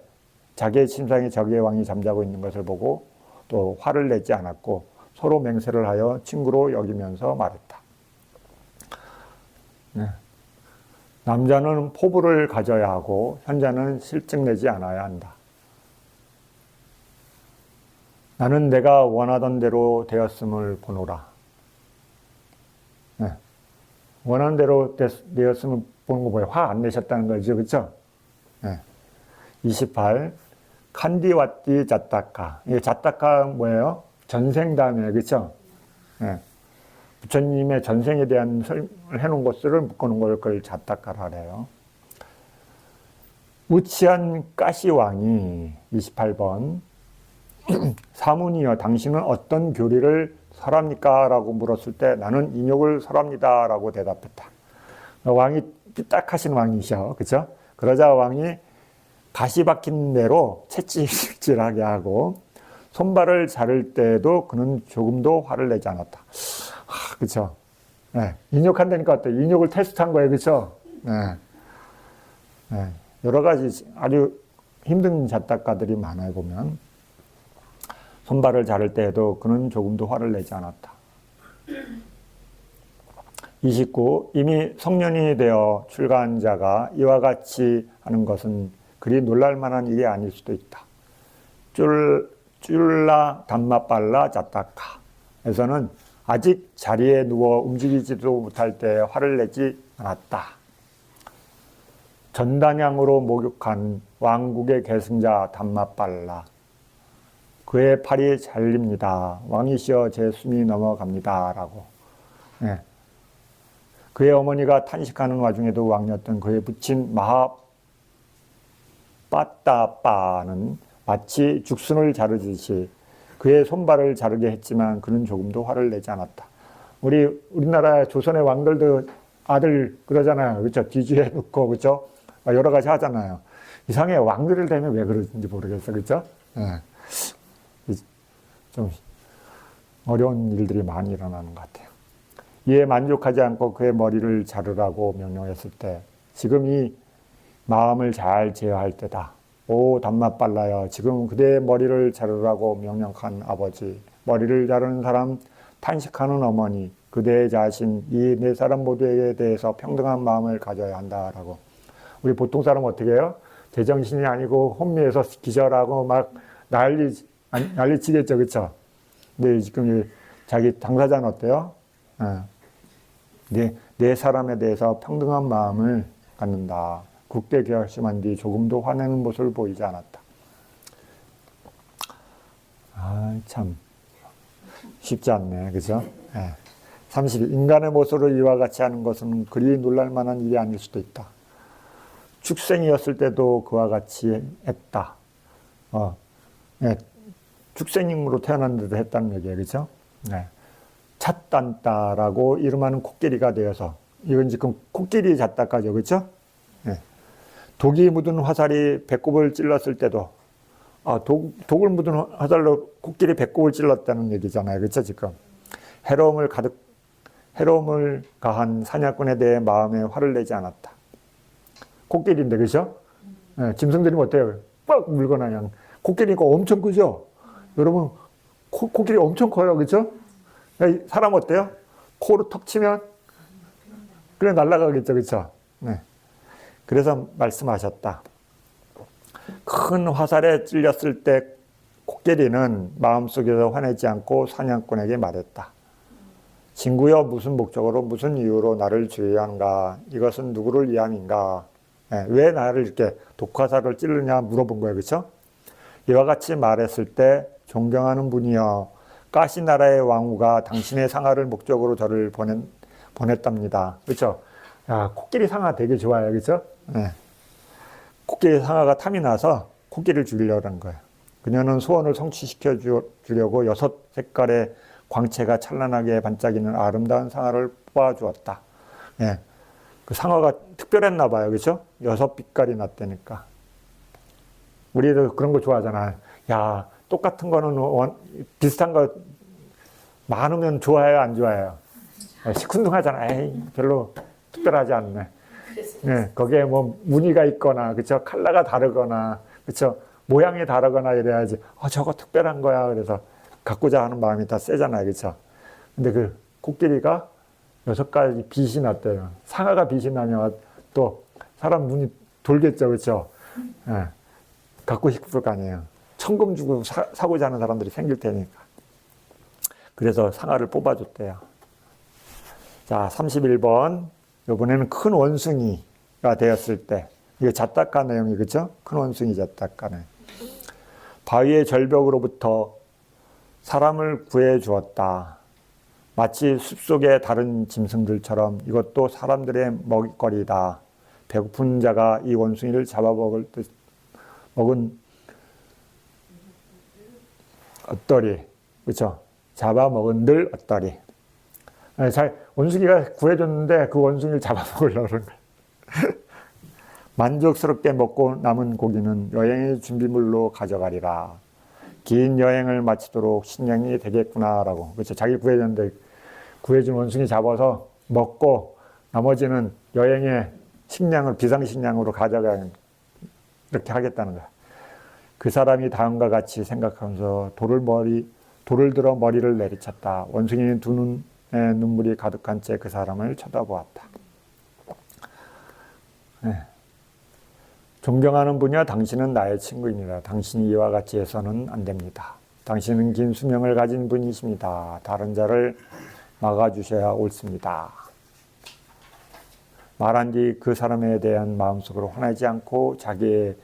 자기의 침상에 적의 왕이 잠자고 있는 것을 보고 또 화를 내지 않았고 서로 맹세를 하여 친구로 여기면서 말했다. 네. 남자는 포부를 가져야 하고 현자는 실증내지 않아야 한다. 나는 내가 원하던 대로 되었음을 보노라. 네. 원하는 대로 되었음을 보는 거 뭐예요? 화 안 내셨다는 거죠. 그렇죠? 네. 28. 칸디와띠 자타카. 이게 자타카 뭐예요? 전생 다음에, 그렇죠? 네. 부처님의 전생에 대한 설명을 해놓은 것들을 묶어놓은 걸 그걸 자타카라 그래요. 우치한 까시왕이 28번. 사문이여 당신은 어떤 교리를 설합니까? 라고 물었을 때 나는 인욕을 설합니다. 라고 대답했다. 왕이 삐딱하신 왕이셔. 그죠? 그러자 왕이 가시 박힌 대로 채찍질하게 하고 손발을 자를 때에도 그는 조금도 화를 내지 않았다. 그쵸? 네. 인욕한다니까 어때? 인욕을 테스트한 거예요. 그쵸? 네. 네. 여러 가지 아주 힘든 자타카들이 많아요, 보면. 손발을 자를 때에도 그는 조금도 화를 내지 않았다. 29. 이미 성년이 되어 출가한 자가 이와 같이 하는 것은 그리 놀랄만한 일이 아닐 수도 있다. 쫄라 담마빨라 자타카에서는 아직 자리에 누워 움직이지도 못할 때 화를 내지 않았다. 전단양으로 목욕한 왕국의 계승자 담마빨라. 그의 팔이 잘립니다. 왕이시여 제 숨이 넘어갑니다. 라고. 네. 그의 어머니가 탄식하는 와중에도 왕이었던 그의 부친 마하빠따빠는 마치 죽순을 자르듯이 그의 손발을 자르게 했지만 그는 조금도 화를 내지 않았다. 우리나라 조선의 왕들도 아들 그러잖아요. 그렇죠? 뒤주에 놓고 그렇죠? 여러 가지 하잖아요. 이상해. 왕들을 대면 왜 그러는지 모르겠어. 그렇죠? 네. 좀 어려운 일들이 많이 일어나는 것 같아요. 이에 만족하지 않고 그의 머리를 자르라고 명령했을 때 지금 이 마음을 잘 제어할 때다. 오 단맛 빨라요. 지금 그대의 머리를 자르라고 명령한 아버지, 머리를 자르는 사람, 탄식하는 어머니, 그대의 자신, 이 네 사람 모두에 대해서 평등한 마음을 가져야 한다라고. 우리 보통 사람 어떻게 해요? 제정신이 아니고 혼미해서 기절하고 막 난리치겠죠, 그렇죠? 근데 지금 자기 당사자는 어때요? 네 사람에 대해서 평등한 마음을 갖는다. 굳게 결심한 뒤 조금도 화내는 모습을 보이지 않았다. 참 쉽지 않네, 그죠? 30. 인간의 모습으로 이와 같이 하는 것은 그리 놀랄 만한 일이 아닐 수도 있다. 축생이었을 때도 그와 같이 했다. 축생님으로 태어났는데도 했다는 얘기예요, 그죠? 찻단따라고 이름하는 코끼리가 되어서, 이건 지금 코끼리 잣다까죠, 그렇죠? 독이 묻은 화살이 배꼽을 찔렀을 때도, 독을 묻은 화살로 코끼리 배꼽을 찔렀다는 얘기잖아요, 그렇죠? 지금 해로움을 가한 사냥꾼에 대해 마음에 화를 내지 않았다. 코끼리인데, 그렇죠? 짐승들이 어때요? 빡 물거나 그냥. 코끼리니까 엄청 크죠? 여러분, 코끼리 엄청 커요, 그렇죠? 사람 어때요? 코로 턱 치면 그래 날아가겠죠, 그렇죠? 네. 그래서 말씀하셨다. 큰 화살에 찔렸을 때 코끼리는 마음속에서 화내지 않고 사냥꾼에게 말했다. 친구여, 무슨 목적으로 무슨 이유로 나를 주의하는가? 이것은 누구를 위함인가? 왜 나를 이렇게 독화살을 찌르냐 물어본 거예요, 그렇죠? 이와 같이 말했을 때 존경하는 분이여, 가시나라의 왕후가 당신의 상아를 목적으로 저를 보냈답니다. 그렇죠? 야, 코끼리 상아 되게 좋아요, 그렇죠? 코끼리 상아가 탐이 나서 코끼리를 죽이려고 한 거예요. 그녀는 소원을 성취시켜 주려고 6색깔의 광채가 찬란하게 반짝이는 아름다운 상아를 뽑아주었다. 그 상아가 특별했나 봐요, 그렇죠? 6빛깔이 났다니까. 우리도 그런 거 좋아하잖아요. 야, 똑같은 거는 비슷한 거 많으면 좋아해요, 안 좋아해요? 시큰둥하잖아. 에이, 별로 특별하지 않네. 거기에 뭐 무늬가 있거나, 그쵸? 컬러가 다르거나, 그쵸? 모양이 다르거나 이래야지. 저거 특별한 거야. 그래서 갖고자 하는 마음이 다 세잖아요, 그쵸? 근데 그 코끼리가 6가지 빛이 났대요. 상아가 빛이 나면 또 사람 눈이 돌겠죠, 그쵸? 갖고 싶을 거 아니에요. 천금 주고 사고자 하는 사람들이 생길 테니까. 그래서 상아를 뽑아줬대요. 자, 31번. 이번에는 큰 원숭이가 되었을 때, 이게 잣다까 내용이, 그죠? 큰 원숭이 잣다까네. 바위의 절벽으로부터 사람을 구해 주었다. 마치 숲속의 다른 짐승들처럼 이것도 사람들의 먹잇거리다. 배고픈 자가 이 원숭이를 잡아먹은 어떠리, 그렇죠? 잡아먹은들 어떠리. 원숭이가 구해줬는데 그 원숭이를 잡아먹으려고 그런 거예요. 만족스럽게 먹고 남은 고기는 여행의 준비물로 가져가리라. 긴 여행을 마치도록 식량이 되겠구나라고. 그렇죠? 자기 구해줬는데 구해준 원숭이 잡아서 먹고 나머지는 여행의 식량을 비상식량으로 가져가는, 이렇게 하겠다는 거야. 그 사람이 다음과 같이 생각하면서 돌을 들어 머리를 내리쳤다. 원숭이는 두 눈에 눈물이 가득한 채 그 사람을 쳐다보았다. 존경하는 분이여, 당신은 나의 친구입니다. 당신이 이와 같이 해서는 안 됩니다. 당신은 긴 수명을 가진 분이십니다. 다른 자를 막아주셔야 옳습니다. 말한 뒤 그 사람에 대한 마음속으로 화내지 않고 자기의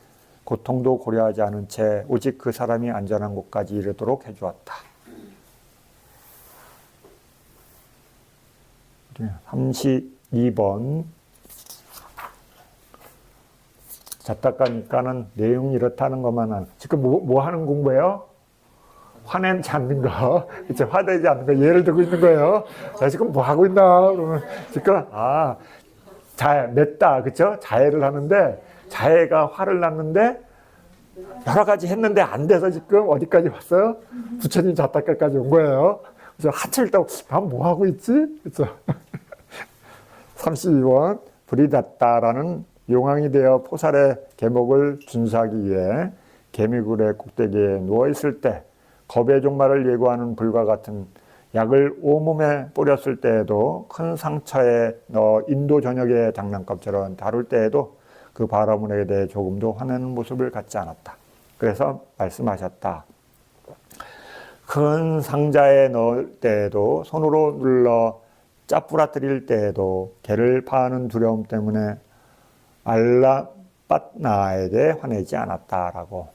고통도 고려하지 않은 채 오직 그 사람이 안전한 곳까지 이르도록 해주었다. 32번. 잡다가니까는 내용이 이렇다는 것만 지금 뭐 하는 공부예요? 화내지 않는 거, 그쵸? 화내지 않는 거, 예를 들고 있는 거예요. 자, 지금 뭐 하고 있나? 그러면 지금, 냈다, 그쵸? 자해를 하는데, 자해가 화를 났는데, 여러 가지 했는데 안 돼서 지금 어디까지 왔어요? 부처님 잡다가까지 온 거예요. 그래서 하칠 때, 난 뭐 하고 있지? 그쵸? 32번, 불이 닿다라는 용왕이 되어 포살의 계목을 준수하기 위해 개미굴의 꼭대기에 누워있을 때 겁의 종말을 예고하는 불과 같은 약을 온몸에 뿌렸을 때에도 큰 상처에 넣어 인도 전역의 장난감처럼 다룰 때에도 그 바라문에 대해 조금도 화내는 모습을 갖지 않았다. 그래서 말씀하셨다. 큰 상자에 넣을 때에도 손으로 눌러 짜부라뜨릴 때에도 개를 파하는 두려움 때문에 알라빠나에게 화내지 않았다라고